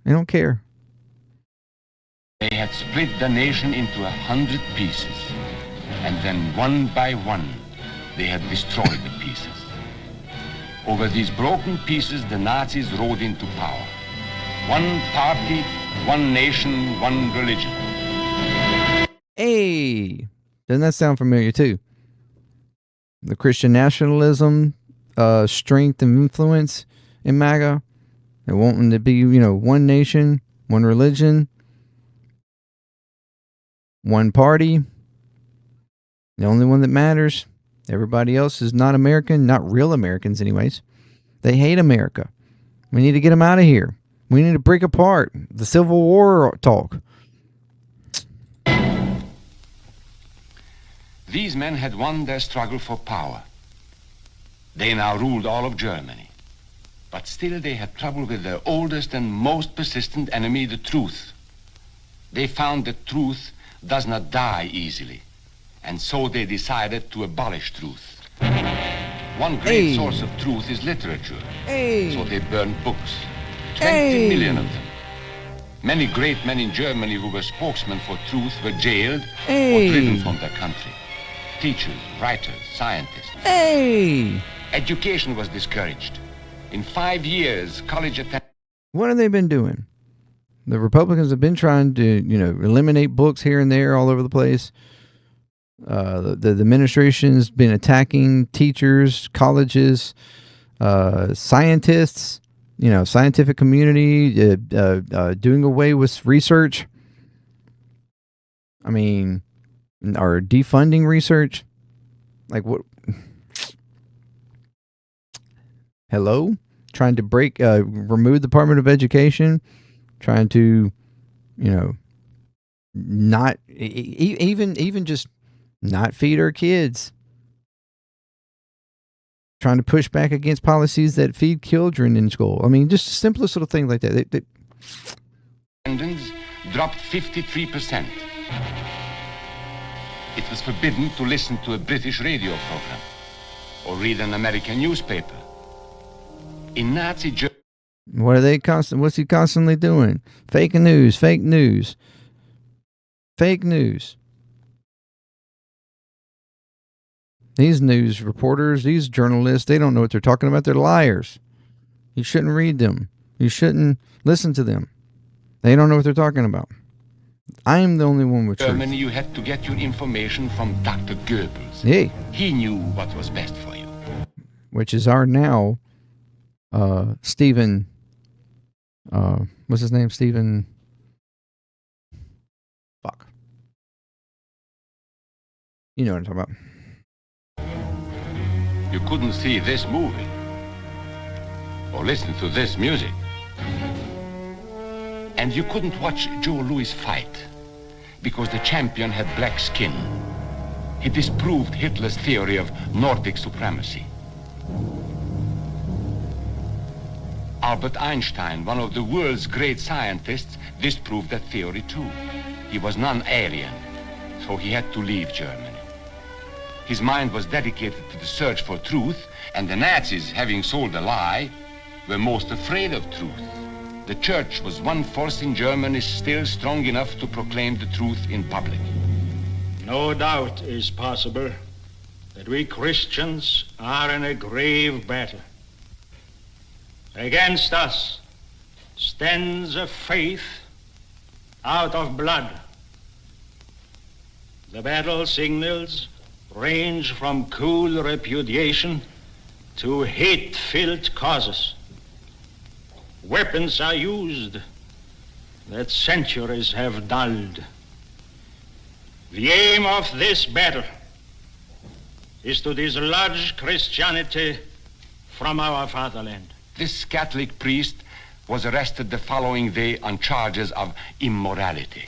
They don't care. They had split the nation into 100 pieces, and then one by one, they had destroyed the pieces. Over these broken pieces, the Nazis rode into power. One party, one nation, one religion. Hey, doesn't that sound familiar too? The Christian nationalism, strength and influence in MAGA. They wanting to be, one nation, one religion, one party. The only one that matters. Everybody else is not American, not real Americans anyways. They hate America. We need to get them out of here. We need to break apart the Civil War talk. These men had won their struggle for power. They now ruled all of Germany. But still they had trouble with their oldest and most persistent enemy, the truth. They found that truth does not die easily. And so they decided to abolish truth. One great source of truth is literature. So they burned books. 20 million of them. Many great men in Germany who were spokesmen for truth were jailed or driven from their country. Teachers, writers, scientists. Education was discouraged. In 5 years, college attendance... What have they been doing? The Republicans have been trying to, eliminate books here and there all over the place. The administration's been attacking teachers, colleges, scientists, scientific community, doing away with research. I mean, or defunding research. Like what? Hello? Trying to remove the Department of Education, trying to, not even just not feed our kids. Trying to push back against policies that feed children in school. I mean, just the simplest little thing like that. Attendance dropped 53%. It was forbidden to listen to a British radio program or read an American newspaper. In Nazi Germany... What are they what's he constantly doing? Fake news, fake news. Fake news. These news reporters, these journalists, they don't know what they're talking about. They're liars. You shouldn't read them. You shouldn't listen to them. They don't know what they're talking about. I am the only one with truth. Germany, you had to get your information from Dr. Goebbels. Hey. He knew what was best for you. Which is our now Stephen, what's his name? Stephen, fuck. You know what I'm talking about. You couldn't see this movie or listen to this music. And you couldn't watch Joe Louis fight because the champion had black skin. He disproved Hitler's theory of Nordic supremacy. Albert Einstein, one of the world's great scientists, disproved that theory too. He was non-Aryan, so he had to leave Germany. His mind was dedicated to the search for truth, and the Nazis, having sold a lie, were most afraid of truth. The church was one force in Germany still strong enough to proclaim the truth in public. No doubt is possible that we Christians are in a grave battle. Against us stands a faith out of blood. The battle signals range from cool repudiation to hate-filled causes. Weapons are used that centuries have dulled. The aim of this battle is to dislodge Christianity from our fatherland. This Catholic priest was arrested the following day on charges of immorality.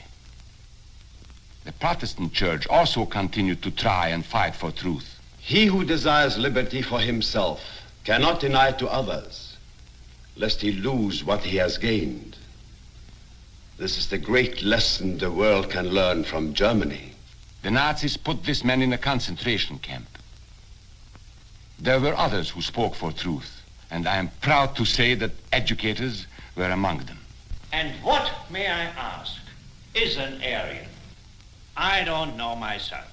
The Protestant Church also continued to try and fight for truth. He who desires liberty for himself cannot deny it to others, lest he lose what he has gained. This is the great lesson the world can learn from Germany. The Nazis put this man in a concentration camp. There were others who spoke for truth, and I am proud to say that educators were among them. And what, may I ask, is an Aryan? I don't know myself.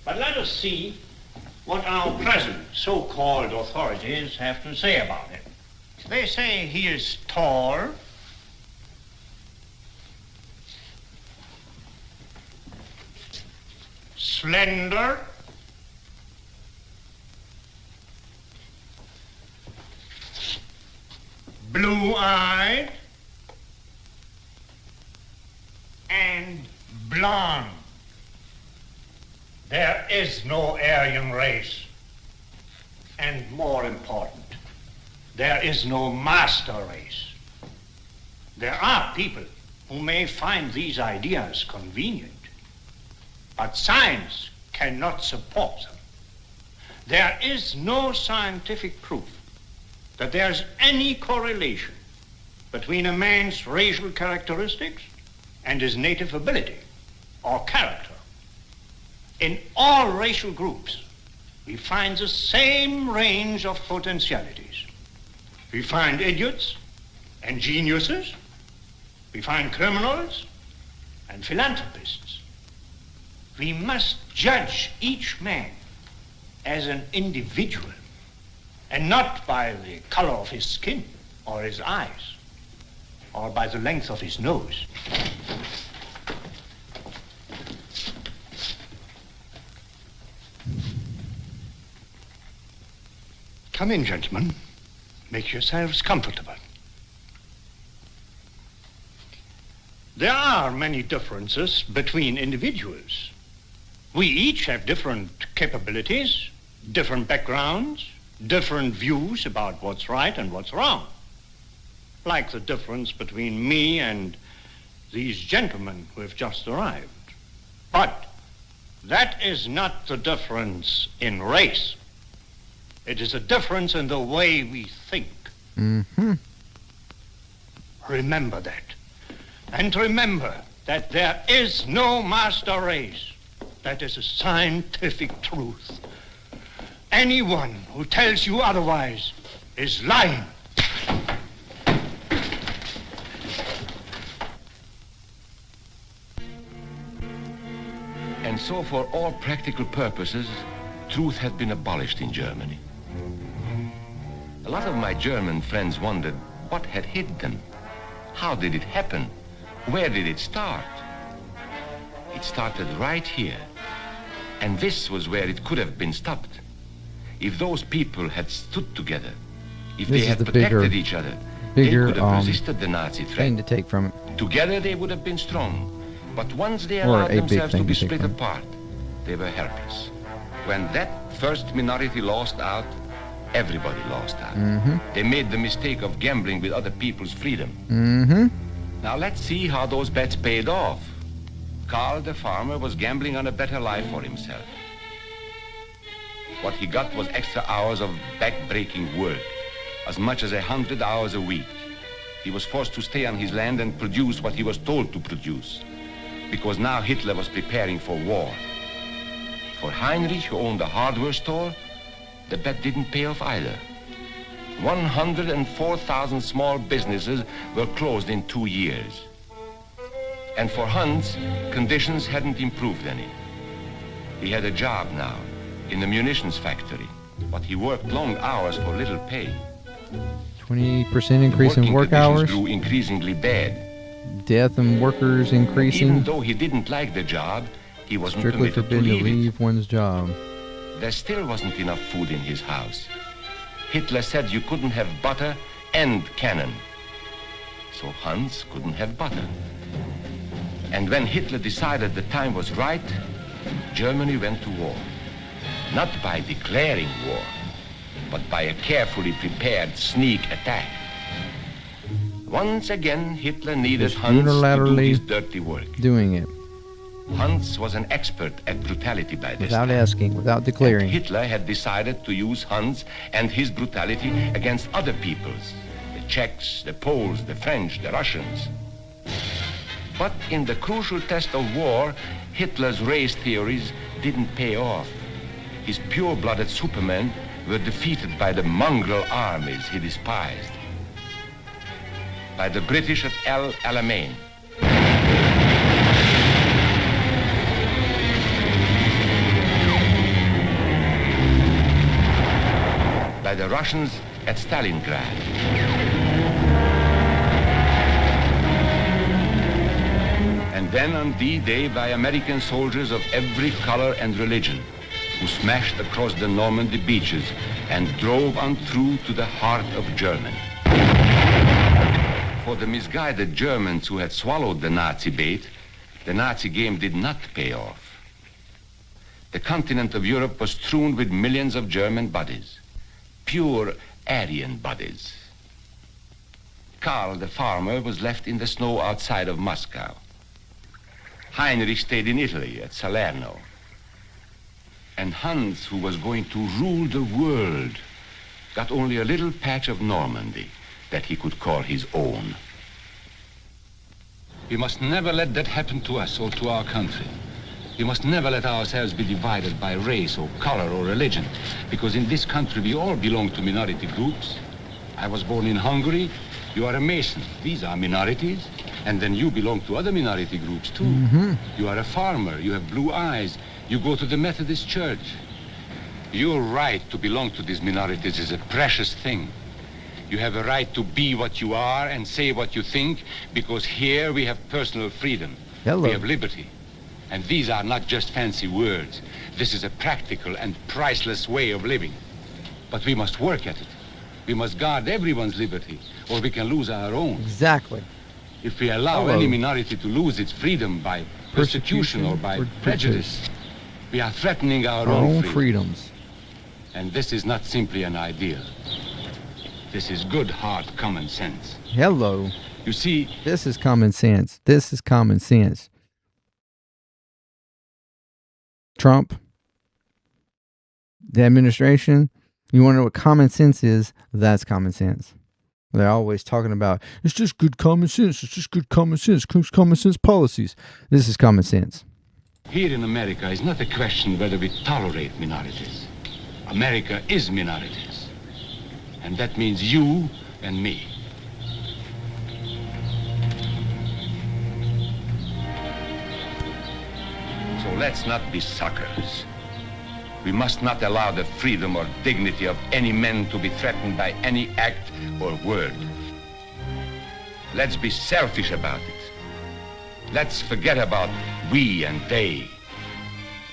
But let us see what our present so-called authorities have to say about it. They say he is tall, slender, blue-eyed, and blonde. There is no Aryan race. And more important, there is no master race. There are people who may find these ideas convenient, but science cannot support them. There is no scientific proof that there's any correlation between a man's racial characteristics and his native ability or character. In all racial groups, we find the same range of potentialities. We find idiots and geniuses. We find criminals and philanthropists. We must judge each man as an individual and not by the color of his skin or his eyes or by the length of his nose. Come in, gentlemen. Make yourselves comfortable. There are many differences between individuals. We each have different capabilities, different backgrounds, different views about what's right and what's wrong. Like the difference between me and these gentlemen who have just arrived. But that is not the difference in race. It is a difference in the way we think. Mm-hmm. Remember that. And remember that there is no master race. That is a scientific truth. Anyone who tells you otherwise is lying. And so for all practical purposes, truth had been abolished in Germany. A lot of my German friends wondered what had hit them. How did it happen? Where did it start? It started right here. And this was where it could have been stopped. If those people had stood together, if they had protected each other, they could have resisted the Nazi threat. Thing to take from it. Together they would have been strong. But once they allowed themselves to be split apart, they were helpless. When that first minority lost out, everybody lost out. Mm-hmm. They made the mistake of gambling with other people's freedom. Mm-hmm. Now let's see how those bets paid off. Karl the farmer was gambling on a better life for himself. What he got was extra hours of back-breaking work, as much as 100 hours a week. He was forced to stay on his land and produce what he was told to produce, because now Hitler was preparing for war. For Heinrich, who owned a hardware store, the bet didn't pay off either. 104,000 small businesses were closed in 2 years. And for Hans, conditions hadn't improved any. He had a job now in the munitions factory, but he worked long hours for little pay. 20% increase in work Working hours. conditions grew increasingly bad. Death in workers increasing. Even though he didn't like the job, he wasn't Strictly permitted forbidden to to leave leave one's job. it. There still wasn't enough food in his house. Hitler said you couldn't have butter and cannon. So Hans couldn't have butter. And when Hitler decided the time was right, Germany went to war. Not by declaring war, but by a carefully prepared sneak attack. Once again, Hitler needed Just Hans to do unilaterally his dirty work. doing it Hans was an expert at brutality by this without time. asking, without declaring. And Hitler had decided to use Hans and his brutality against other peoples, the Czechs, the Poles, the French, the Russians. But in the crucial test of war, Hitler's race theories didn't pay off. His pure-blooded supermen were defeated by the mongrel armies he despised. By the British at El Alamein. By the Russians at Stalingrad. And then on D-Day by American soldiers of every color and religion, who smashed across the Normandy beaches and drove on through to the heart of Germany. For the misguided Germans who had swallowed the Nazi bait, the Nazi game did not pay off. The continent of Europe was strewn with millions of German bodies, pure Aryan bodies. Karl the farmer was left in the snow outside of Moscow. Heinrich stayed in Italy at Salerno. And Hans, who was going to rule the world, got only a little patch of Normandy that he could call his own. We must never let that happen to us or to our country. We must never let ourselves be divided by race or color or religion, because in this country we all belong to minority groups. I was born in Hungary. You are a Mason. These are minorities. And then you belong to other minority groups too. You are a farmer. You have blue eyes. You go to the Methodist Church. Your right to belong to these minorities is a precious thing. You have a right to be what you are and say what you think, because here we have personal freedom. Hello. We have liberty. And these are not just fancy words. This is a practical and priceless way of living. But we must work at it. We must guard everyone's liberty, or we can lose our own. Exactly. If we allow any minority to lose its freedom by persecution or by prejudice, we are threatening our own freedoms. And this is not simply an ideal. This is good, hard common sense. Hello. You see, this is common sense. This is common sense. Trump, the administration, you want to know what common sense is? That's common sense. They're always talking about, it's just good common sense. It's just good common sense. Common sense policies. This is common sense. here in America is not a question whether we tolerate minorities. America is minorities. And that means you and me. So let's not be suckers. We must not allow the freedom or dignity of any man to be threatened by any act or word. Let's be selfish about it. Let's forget about we and they.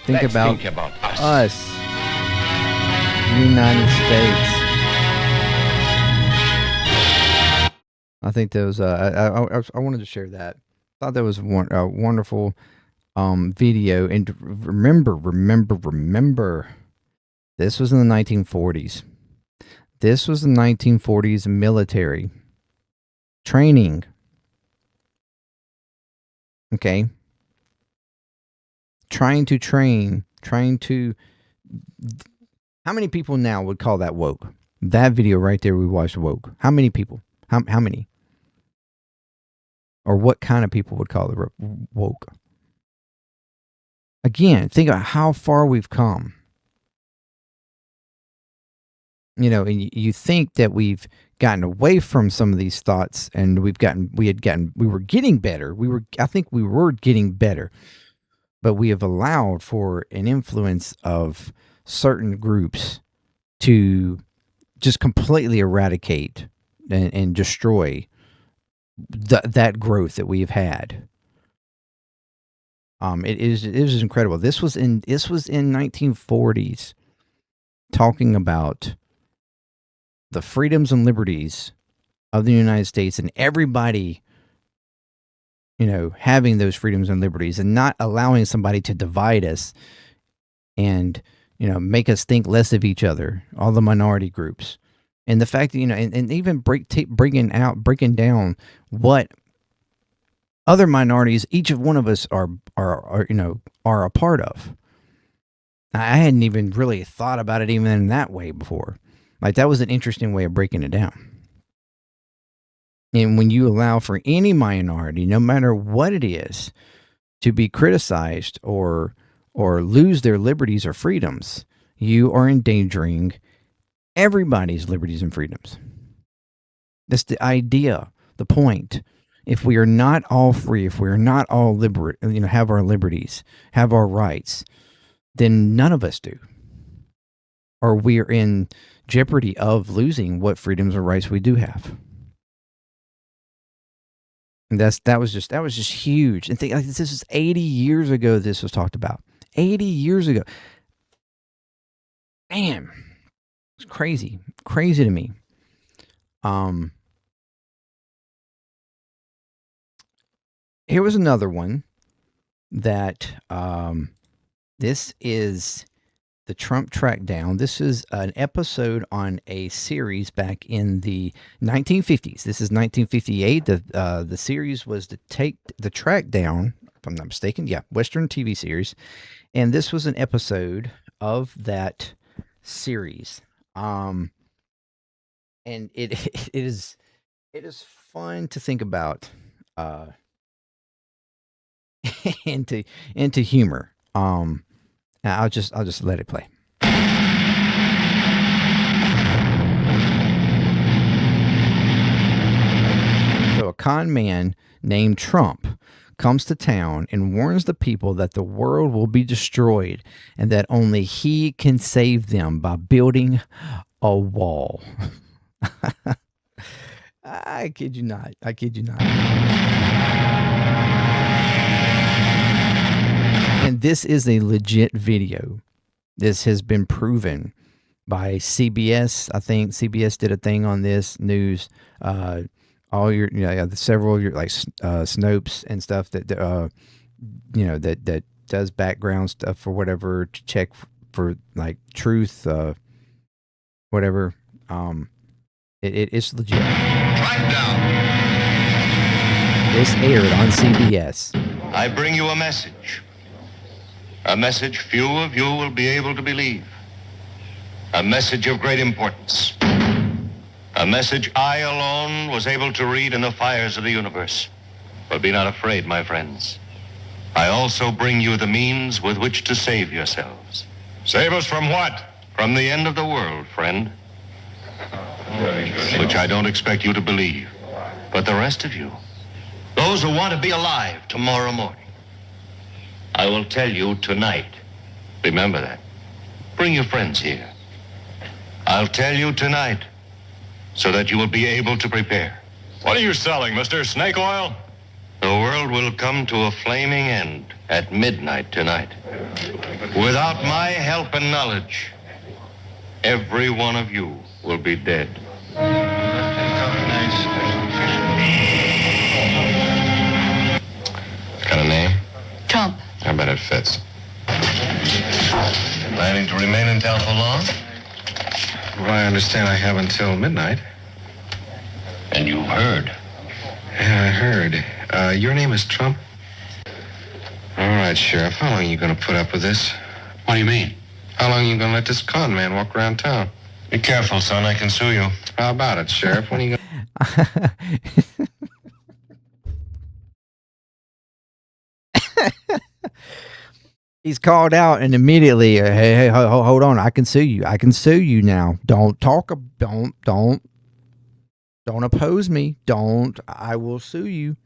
Think Let's about, think about us. United States. I think that was, I wanted to share that. I thought that was a wonderful video. And remember, this was in the 1940s. This was the 1940s military training. Okay. trying to. How many people now would call that woke? That video right there we watched woke. How many people? How many? Or what kind of people would call it woke? Again, think about how far we've come. You know, and you think that we've gotten away from some of these thoughts, and we were getting better. I think we were getting better, but we have allowed for an influence of certain groups to just completely eradicate and destroy that growth that we've had. It is incredible. This was in 1940s, talking about the freedoms and liberties of the United States, and everybody, you know, having those freedoms and liberties, and not allowing somebody to divide us and, you know, make us think less of each other, all the minority groups. And the fact that, you know, and even breaking down what other minorities each of one of us are a part of. I hadn't even really thought about it even in that way before. Like, that was an interesting way of breaking it down. And when you allow for any minority, no matter what it is, to be criticized or lose their liberties or freedoms, you are endangering everybody's liberties and freedoms. That's the idea, the point. If we are not all free, if we are not all have our liberties, have our rights, then none of us do. Or we are in jeopardy of losing what freedoms or rights we do have. And that was just huge. And think, like, this is 80 years ago this was talked about. 80 years ago. Man, it's crazy. Crazy to me. Here was another one that this is the Trump track down. This is an episode on a series back in the 1950s. This is 1958. The series was to take the track down, if I'm not mistaken. Yeah, Western TV series. And this was an episode of that series. And it is fun to think about into humor. I'll just let it play. So a con man named Trump comes to town and warns the people that the world will be destroyed and that only he can save them by building a wall. I kid you not. And this is a legit video. This has been proven by CBS. I think CBS did a thing on this news. All your, several your like Snopes and stuff that that does background stuff for whatever to check for like truth, whatever. It's legit. Right down. This aired on CBS. I bring you a message. A message few of you will be able to believe. A message of great importance. A message I alone was able to read in the fires of the universe. But be not afraid, my friends. I also bring you the means with which to save yourselves. Save us from what? From the end of the world, friend. Which I don't expect you to believe. But the rest of you, those who want to be alive tomorrow morning, I will tell you tonight. Remember that. Bring your friends here. I'll tell you tonight so that you will be able to prepare. What are you selling, mister? Snake oil? The world will come to a flaming end at midnight tonight. Without my help and knowledge, every one of you will be dead. Got a name? Trump. I bet it fits. Planning to remain in town for long? Well, I understand I have until midnight. And you've heard. Yeah, I heard. Your name is Trump? All right. right, Sheriff. How long are you going to put up with this? What do you mean? How long are you going to let this con man walk around town? Be careful, son. I can sue you. How about it, Sheriff? When are you He's called out and immediately, hey, hold on, I can sue you. I can sue you now. Don't oppose me. I will sue you.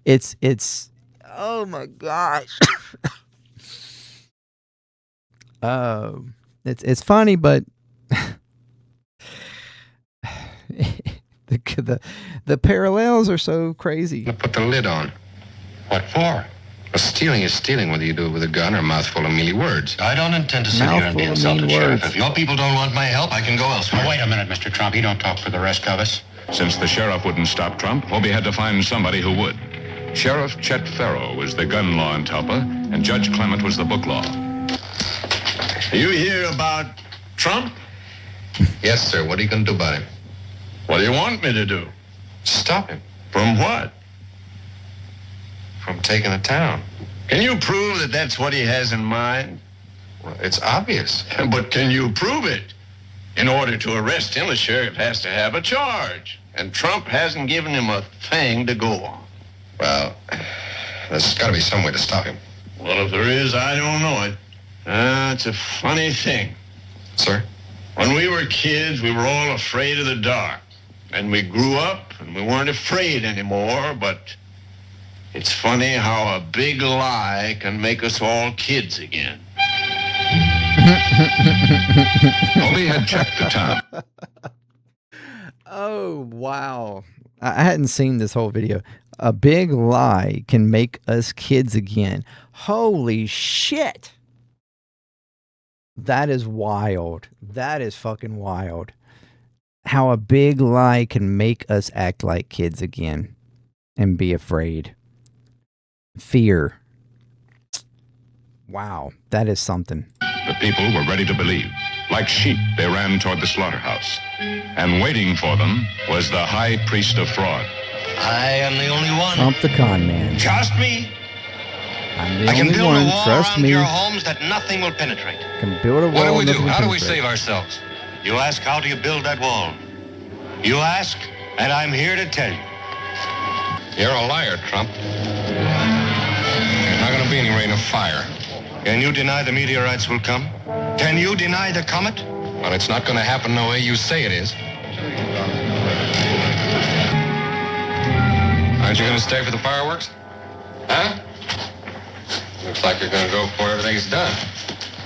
It's oh my gosh. It's funny, but the parallels are so crazy. put the lid on? What for? Well, stealing is stealing, whether you do it with a gun or a mouthful of mealy words. I don't intend to sit here and be Mouthful of mean insulted, Sheriff. words. If your people don't want my help, I can go elsewhere. Wait a minute, Mr. Trump. You don't talk for the rest of us. Since the sheriff wouldn't stop Trump, Hobie had to find somebody who would. Sheriff Chet Farrow was the gun law in Talpa, and Judge Clement was the book law. You hear about Trump? Yes, sir. What are you going to do about him? What do you want me to do? Stop him From what? from taking the town. Can you prove that that's what he has in mind? Well, it's obvious. But can you prove it? In order to arrest him, the sheriff has to have a charge. And Trump hasn't given him a thing to go on. Well, there's got to be some way to stop him. Well, if there is, I don't know it. It's a funny thing. Sir? When we were kids, we were all afraid of the dark. And we grew up, and we weren't afraid anymore, but it's funny how a big lie can make us all kids again. Hobie had checked the town. Oh, wow. I hadn't seen this whole video. A big lie can make us kids again. Holy shit. That is wild. That is fucking wild. How a big lie can make us act like kids again and be afraid. Fear. Wow, that is something. The people were ready to believe. Like sheep, they ran toward the slaughterhouse. And waiting for them was the high priest of fraud. I am the only one. Trump the con man. Trust me. I'm the I can only build one. a wall Trust around me. your homes that nothing will penetrate. Can build a wall. What do we do? nothing will How do we penetrate. save ourselves? You ask, how do you build that wall? You ask, and I'm here to tell you. You're a liar, Trump. There's not going to be any rain of fire. Can you deny the meteorites will come? Can you deny the comet? Well, it's not going to happen the way you say it is. Aren't you going to stay for the fireworks? Huh? Looks like you're going to go before everything's done.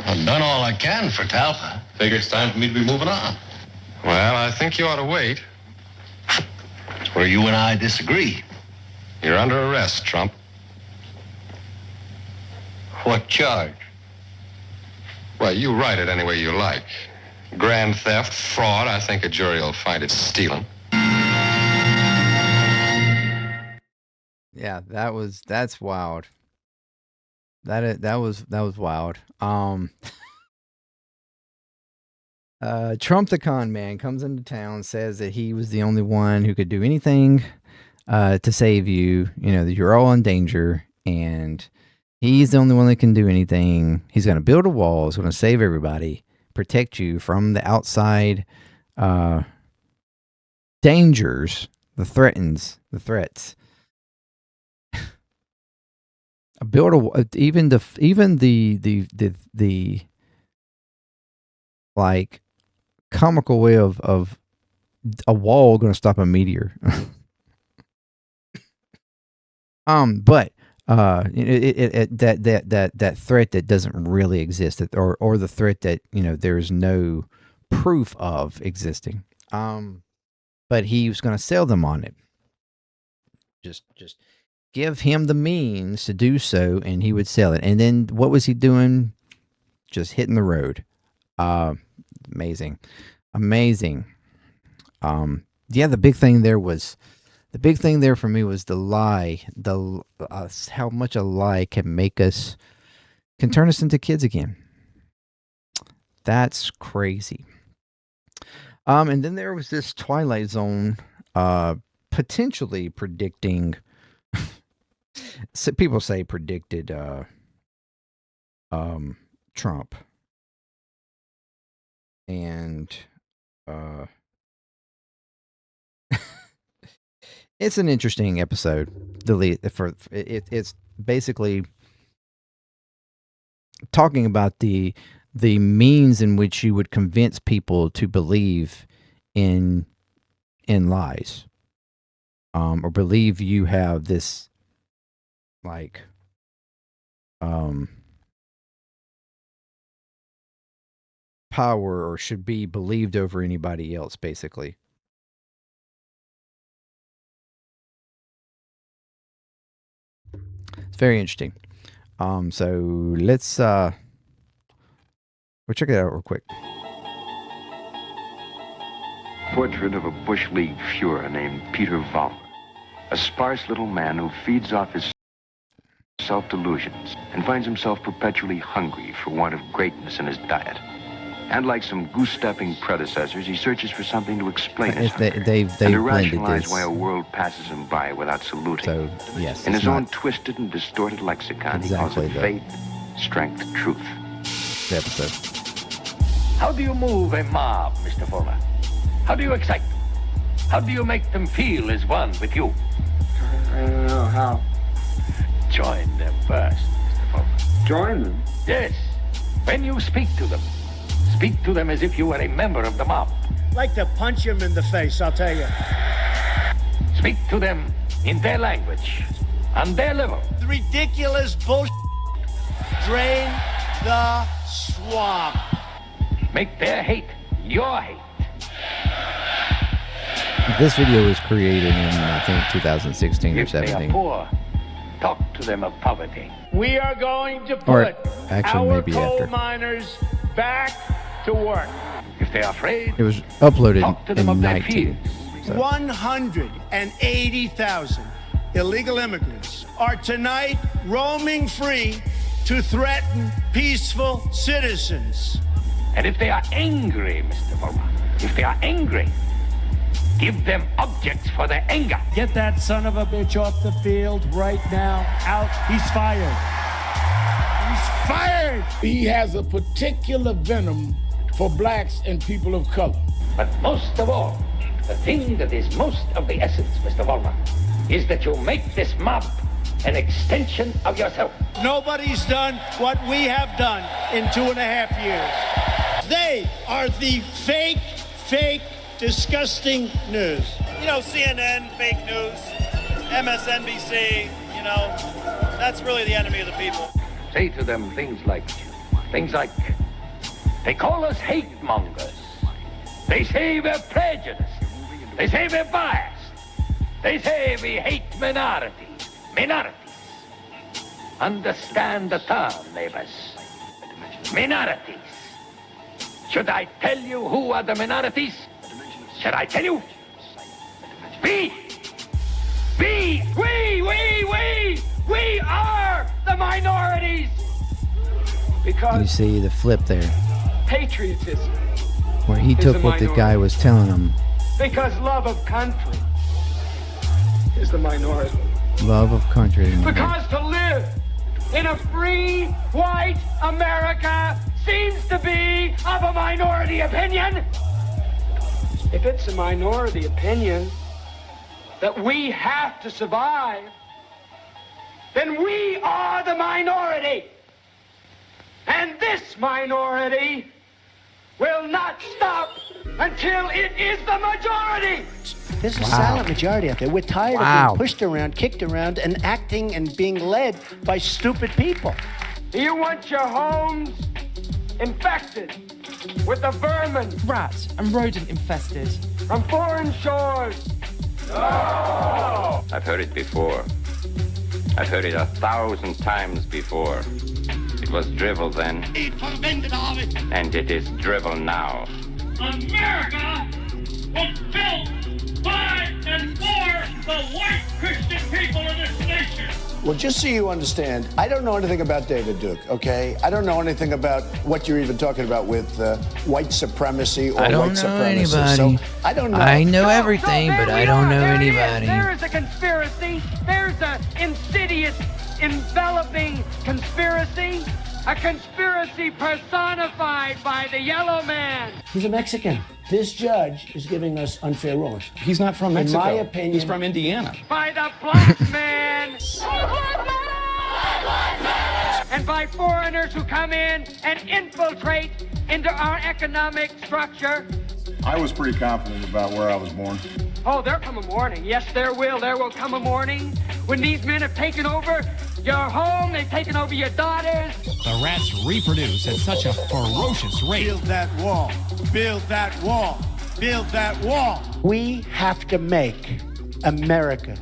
I've done all I can for Talpa. Figure it's time for me to be moving on. Well, I think you ought to wait. That's where you and I disagree. You're under arrest, Trump. What charge? Well, you write it any way you like. Grand theft, fraud, I think a jury will find it's stealing. Yeah, that's wild. That was wild. Trump the con man comes into town, says that he was the only one who could do anything to save you. You know, that you're all in danger, and he's the only one that can do anything. He's going to build a wall. He's going to save everybody, protect you from the outside dangers, the threats. Build even the like comical way of a wall going to stop a meteor. But that threat that doesn't really exist, or the threat that there's no proof of existing. But he was going to sell them on it. Just give him the means to do so, and he would sell it. And then what was he doing? Just hitting the road. Amazing. Yeah, the big thing there for me was the lie. How much a lie can turn us into kids again. That's crazy. And then there was this Twilight Zone, potentially predicting So people say predicted Trump, and it's an interesting episode. It's basically talking about the means in which you would convince people to believe in lies, or believe you have this like power or should be believed over anybody else, basically. It's very interesting. So let's we'll check it out real quick. Portrait of a Bush League Fuhrer named Peter Valmer, a sparse little man who feeds off his self-delusions and finds himself perpetually hungry for want of greatness in his diet. And like some goose-stepping predecessors, he searches for something to explain his hunger They've and to blended rationalize this. why a world passes him by without saluting. So, yes, in it's his own not twisted and distorted lexicon, exactly he calls it faith, strength, truth. the episode. How do you move a mob, Mr. Fuller? How do you excite them? How do you make them feel as one with you? I don't know how. Join them first, Mr. Fuller. Join them? Yes. When you speak to them as if you were a member of the mob. Like to punch him in the face, I'll tell you. Speak to them in their language, on their level. The ridiculous bullshit. Drain the swamp. Make their hate your hate. This video was created in, I think, 2016 or If they 17. are poor, talk to them of poverty. We are going to Or put actually, our maybe coal after. miners back to work. If they are afraid, It was uploaded talk to them of in their 19. So. 180,000 illegal immigrants are tonight roaming free to threaten peaceful citizens. and if they are angry, Mr. Fuller, if they are angry, give them objects for their anger. Get that son of a bitch off the field right now. Out. He's fired. He's fired. He has a particular venom for blacks and people of color. But most of all, the thing that is most of the essence, Mr. Vollmer, is that you make this mob an extension of yourself. Nobody's done what we have done in 2.5 years. They are the fake, disgusting news. You know, CNN, fake news, MSNBC, you know, that's really the enemy of the people. Say to them things like, they call us hate mongers. They say we're prejudiced. They say we're biased. They say we hate minorities. Understand the term, neighbors. Minorities. Should I tell you who are the minorities? Should I tell you? We are the minorities. You see the flip there, Patriotism. where he Is took a what the minority. guy was telling him. Because love of country is the minority. Love of country. Because to live in a free, white America seems to be of a minority opinion. If it's a minority opinion that we have to survive, then we are the minority. And this minority will not stop until it is the majority. There's a Wow. silent majority out there. We're tired of Wow. being pushed around, kicked around, and acting and being led by stupid people. You want your homes infected with the vermin Rat and rodent infested. from foreign shores. No! I've heard it before. I've heard it 1,000 times before. It was drivel then, and it is drivel now. America was built by and for the white Christian people of this nation. Well, just so you understand, I don't know anything about David Duke, okay? I don't know anything about what you're even talking about with white supremacy or white supremacy. So I don't know. I know everything, but I don't know anybody. There is a conspiracy. There's an insidious, enveloping conspiracy. A conspiracy personified by the yellow man. He's a Mexican. This judge is giving us unfair rulings. He's not from Mexico. In my opinion, he's from Indiana. By the black man. And by foreigners who come in and infiltrate into our economic structure. I was pretty confident about where I was born. Oh, there'll come a morning. Yes, there will. There will come a morning when these men have taken over your home, they've taken over your daughters. The rats reproduce at such a ferocious rate. Build that wall. Build that wall. Build that wall. We have to make America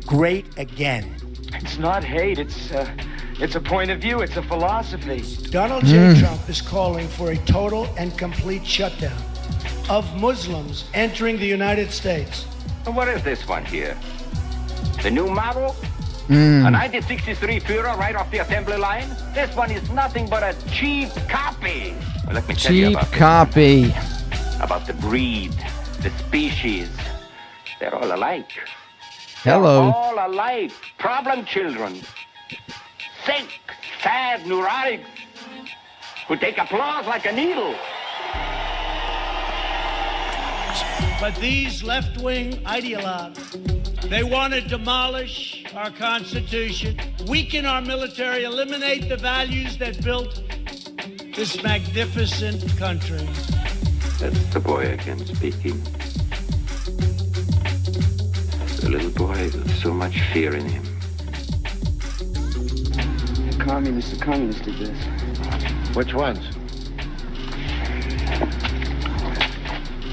great again. It's not hate. It's a point of view. It's a philosophy. Donald J. Trump is calling for a total and complete shutdown of Muslims entering the United States. And what is this one here? The new model? A 1963 Führer right off the assembly line? This one is nothing but a cheap copy. Well, let me tell you Cheap about copy. about the breed, the species. They're all alike. Hello. They're all alike. Problem children. Sick, sad, neurotics who take applause like a needle. But these left-wing ideologues, they want to demolish our Constitution, weaken our military, eliminate the values that built this magnificent country. That's the boy again speaking. The little boy with so much fear in him. The communists did this. Which ones?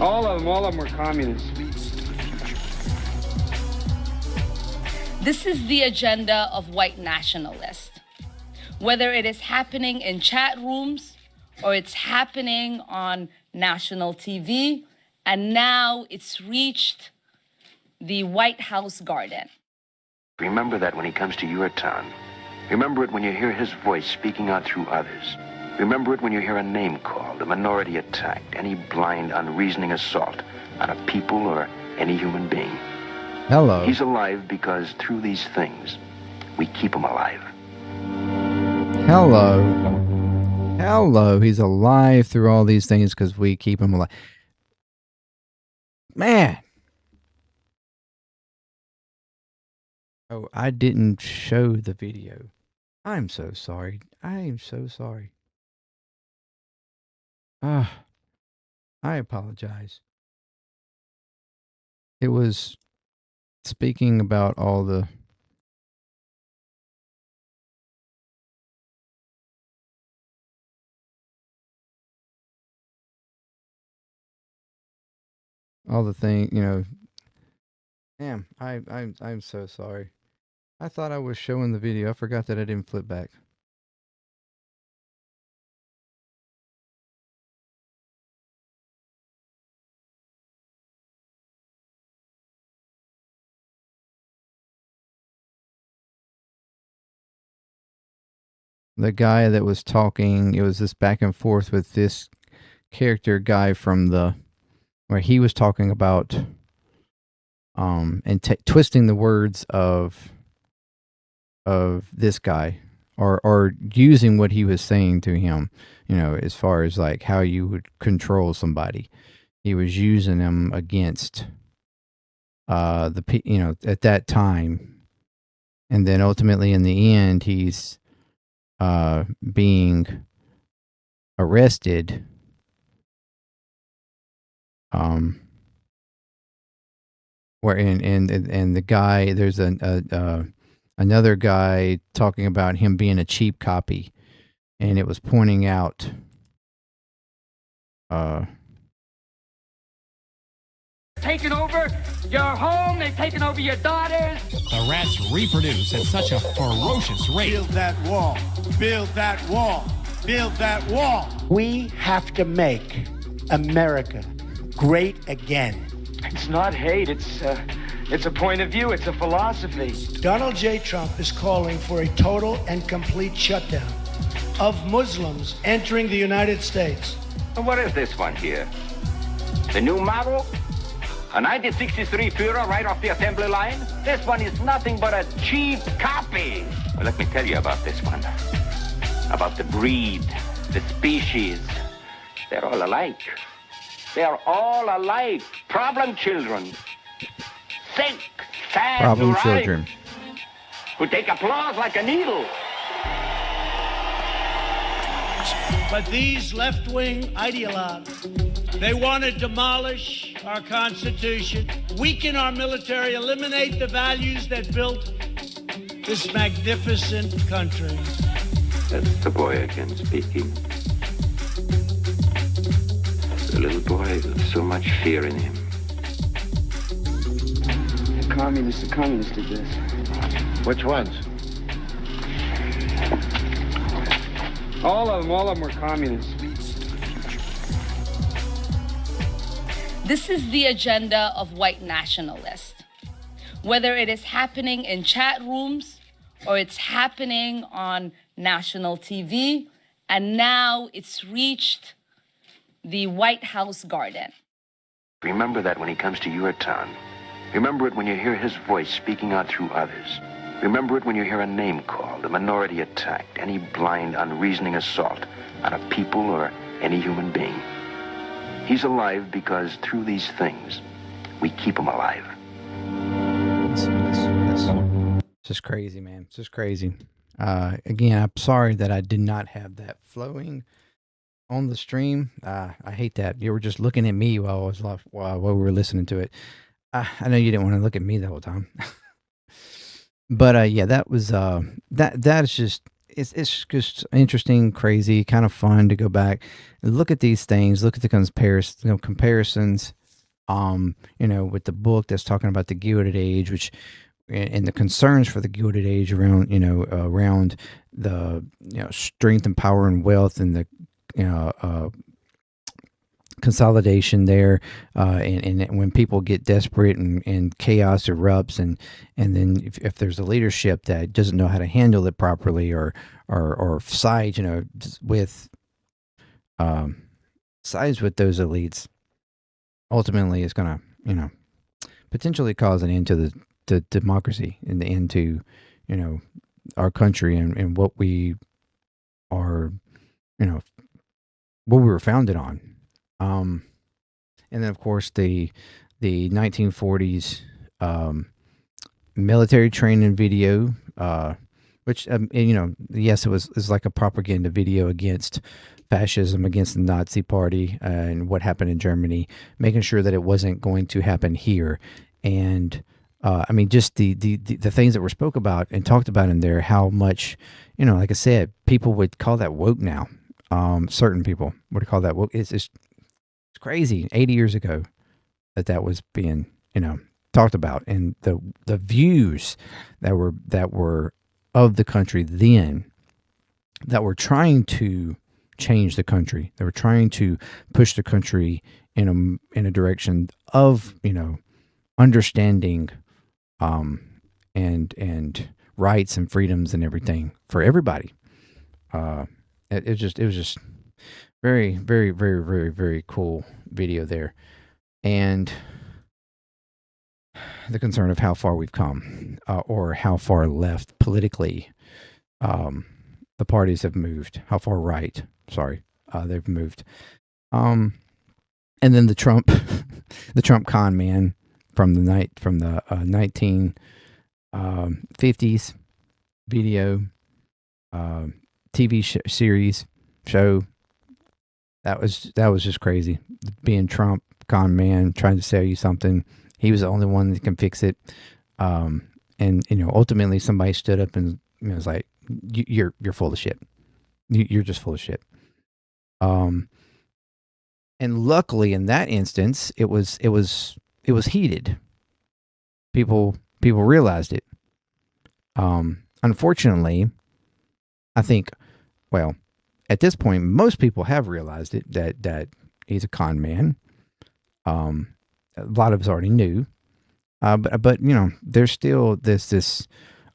All of them were communists. This is the agenda of white nationalists. Whether it is happening in chat rooms or it's happening on national TV, and now it's reached the White House garden. Remember that when he comes to your town. Remember it when you hear his voice speaking out through others. Remember it when you hear a name called, a minority attacked, any blind, unreasoning assault on a people or any human being. Hello. He's alive because through these things, we keep him alive. Hello. Hello. He's alive through all these things because we keep him alive. Man. Oh, I didn't show the video. I'm so sorry. I am so sorry. I apologize. It was speaking about all the thing, you know. Damn, I'm so sorry. I thought I was showing the video. I forgot that I didn't flip back. The guy that was talking, it was this back and forth with this character guy from where he was talking about and twisting the words of this guy or using what he was saying to him, you know, as far as like how you would control somebody. He was using them against at that time, and then ultimately in the end he's being arrested where and the guy, there's another guy talking about him being a cheap copy, and it was pointing out Taken over your home, they've taken over your daughters. The rats reproduce at such a ferocious rate. Build that wall. Build that wall. Build that wall. We have to make America great again. It's not hate. It's It's a point of view. It's a philosophy. Donald J. Trump is calling for a total and complete shutdown of Muslims entering the United States. And what is this one here? The new model? A 1963 Führer right off the assembly line? This one is nothing but a cheap copy. Well, let me tell you about this one. About the breed, the species. They're all alike. They're all alike. Problem children. Sick, sad, Problem neurotic, children. who take applause like a needle. But these left-wing ideologues, they want to demolish our Constitution, weaken our military, eliminate the values that built this magnificent country. That's the boy again speaking. The little boy with so much fear in him. The communists did this. Which ones? All of them were communists. This is the agenda of white nationalists. Whether it is happening in chat rooms or it's happening on national TV, and now it's reached the White House garden. Remember that when he comes to your town. Remember it when you hear his voice speaking out through others. Remember it when you hear a name called, a minority attacked, any blind, unreasoning assault on a people or any human being. He's alive because through these things, we keep him alive. It's just crazy, man. It's just crazy. Again, I'm sorry that I did not have that flowing on the stream. I hate that. You were just looking at me while we were listening to it. I know you didn't want to look at me the whole time. But yeah, that was that is just it's just interesting, crazy, kind of fun to go back and look at these things, look at the comparisons, with the book that's talking about the Gilded Age, which and the concerns for the Gilded Age around around the strength and power and wealth and the consolidation there, and when people get desperate and chaos erupts, and then if there's a leadership that doesn't know how to handle it properly or sides with those elites, ultimately it's gonna potentially cause an end to the democracy and the end to our country and what we are what we were founded on. And then of course the 1940s military training video, which yes, it was like a propaganda video against fascism, against the Nazi Party, and what happened in Germany, making sure that it wasn't going to happen here. And just the things that were spoke about and talked about in there, how much, like I said, people would call that woke now. Certain people would call that woke. It's crazy. 80 years ago that was being, talked about, and the views that were of the country then, that were trying to change the country. They were trying to push the country in a direction of, understanding, and rights and freedoms and everything for everybody. It was just very, very, very, very, very cool video there. And the concern of how far we've come, or how far left politically the parties have moved, how far right, they've moved. And then the Trump con man from the 1950s video, TV series show. That was just crazy. Being Trump con man, trying to sell you something. He was the only one that can fix it. And ultimately somebody stood up and was like, "You're full of shit. You're just full of shit." And luckily in that instance, it was heated. People realized it. Unfortunately, I think, well, at this point, most people have realized it, that he's a con man. A lot of us already knew. But there's still this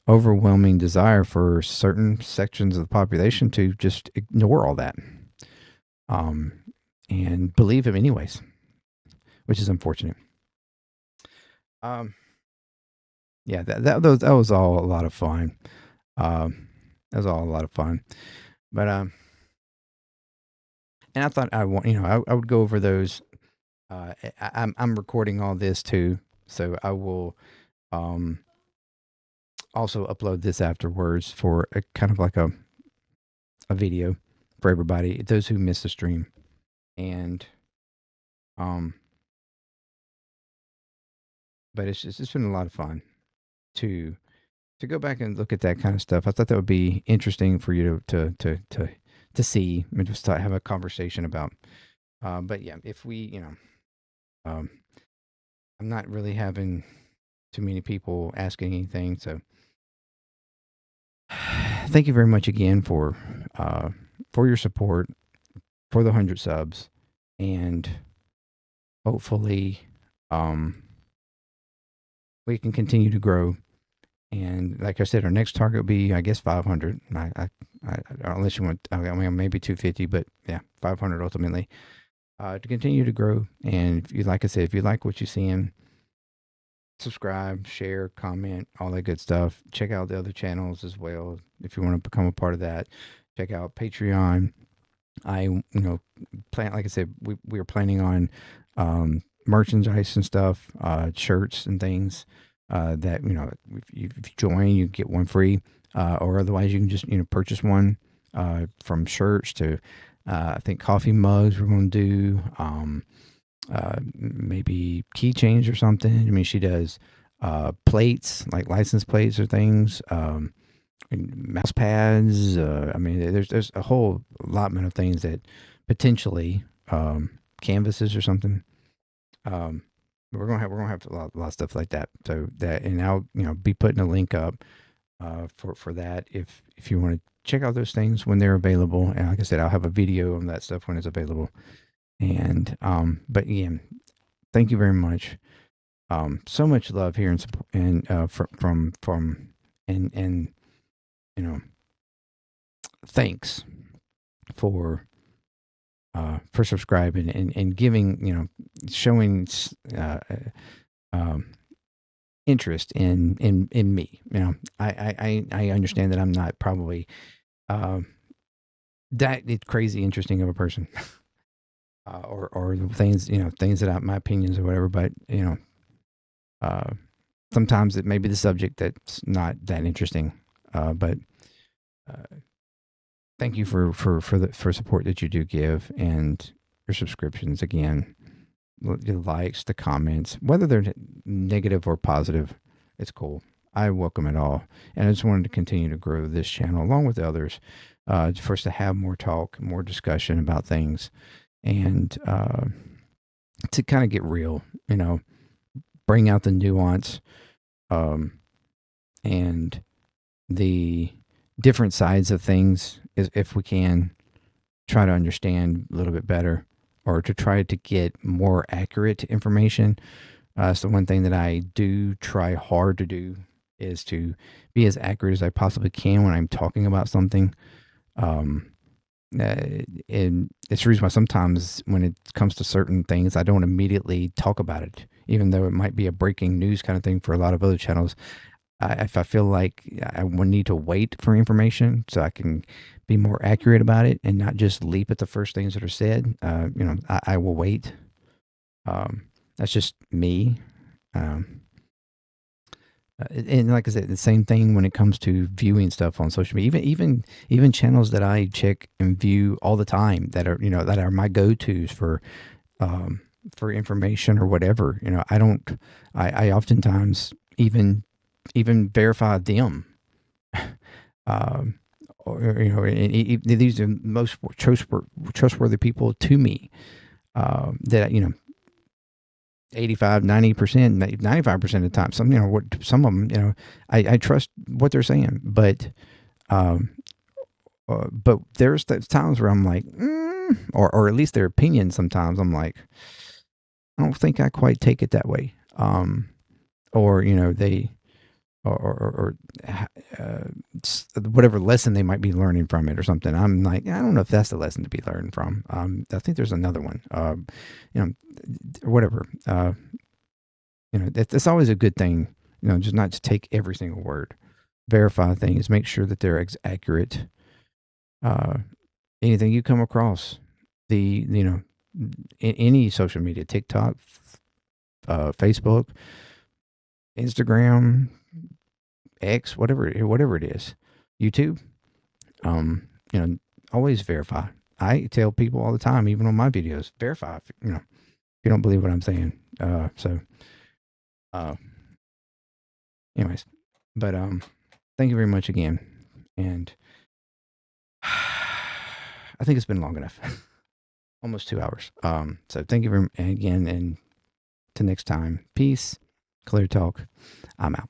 overwhelming desire for certain sections of the population to just ignore all that, and believe him anyways, which is unfortunate. Yeah, that was all a lot of fun. That was all a lot of fun, but and I thought I would go over those. I'm recording all this too, so I will also upload this afterwards for a kind of like a video for everybody, those who missed the stream, and but it's been a lot of fun to go back and look at that kind of stuff. I thought that would be interesting for you to see and just have a conversation about. But yeah, if we, I'm not really having too many people asking anything, so thank you very much again for your support, for the 100 subs, and hopefully we can continue to grow. And like I said, our next target will be, I guess, 500. I unless you want, I mean, maybe 250, but yeah, 500 ultimately, to continue to grow. And if you, like I said, if you like what you're seeing, subscribe, share, comment, all that good stuff. Check out the other channels as well if you want to become a part of that. Check out Patreon. I plan, like I said, we are planning on merchandise and stuff, shirts and things that if you join, you get one free, or otherwise you can just purchase one, from shirts to I think coffee mugs we're going to do, maybe keychains or something. I mean, she does plates, like license plates or things, mouse pads. I mean, there's a whole allotment of things that potentially, canvases or something. We're gonna have a lot of stuff like that. So that, and I'll be putting a link up for that if you want to check out those things when they're available. And like I said, I'll have a video on that stuff when it's available. And but again, thank you very much. So much love here and support, and from and thanks for subscribing and giving, showing interest in me. I understand that I'm not probably that crazy interesting of a person, or things, things that my opinions or whatever, but sometimes it may be the subject that's not that interesting, but thank you for support that you do give, and your subscriptions. Again, the likes, the comments, whether they're negative or positive, it's cool. I welcome it all, and I just wanted to continue to grow this channel along with the others, for us to have more talk, more discussion about things, and to kind of get real, bring out the nuance, and the different sides of things, if we can try to understand a little bit better, or to try to get more accurate information. So one thing that I do try hard to do is to be as accurate as I possibly can when I'm talking about something. And it's the reason why sometimes when it comes to certain things, I don't immediately talk about it, even though it might be a breaking news kind of thing for a lot of other channels. If I feel like I will need to wait for information so I can be more accurate about it and not just leap at the first things that are said, I will wait. That's just me. And like I said, the same thing when it comes to viewing stuff on social media, even channels that I check and view all the time that are, that are my go-tos for information or whatever. I oftentimes even verify them. These are most trustworthy people to me, that 85, 90%, 95% of the time, some of them, I trust what they're saying, but there's times where I'm like, or at least their opinion, sometimes I'm like, I don't think I quite take it that way. or they or whatever lesson they might be learning from it or something. I'm like, I don't know if that's the lesson to be learned from. I think there's another one, or whatever. That's always a good thing, just not to take every single word. Verify things, make sure that they're accurate. Anything you come across, in any social media, TikTok, Facebook, Instagram, X, whatever it is, YouTube, always verify. I tell people all the time, even on my videos, verify, if you don't believe what I'm saying. Anyways, but, thank you very much again. And I think it's been long enough, almost 2 hours. So thank you very again. And till next time, peace, ClearTalk. I'm out.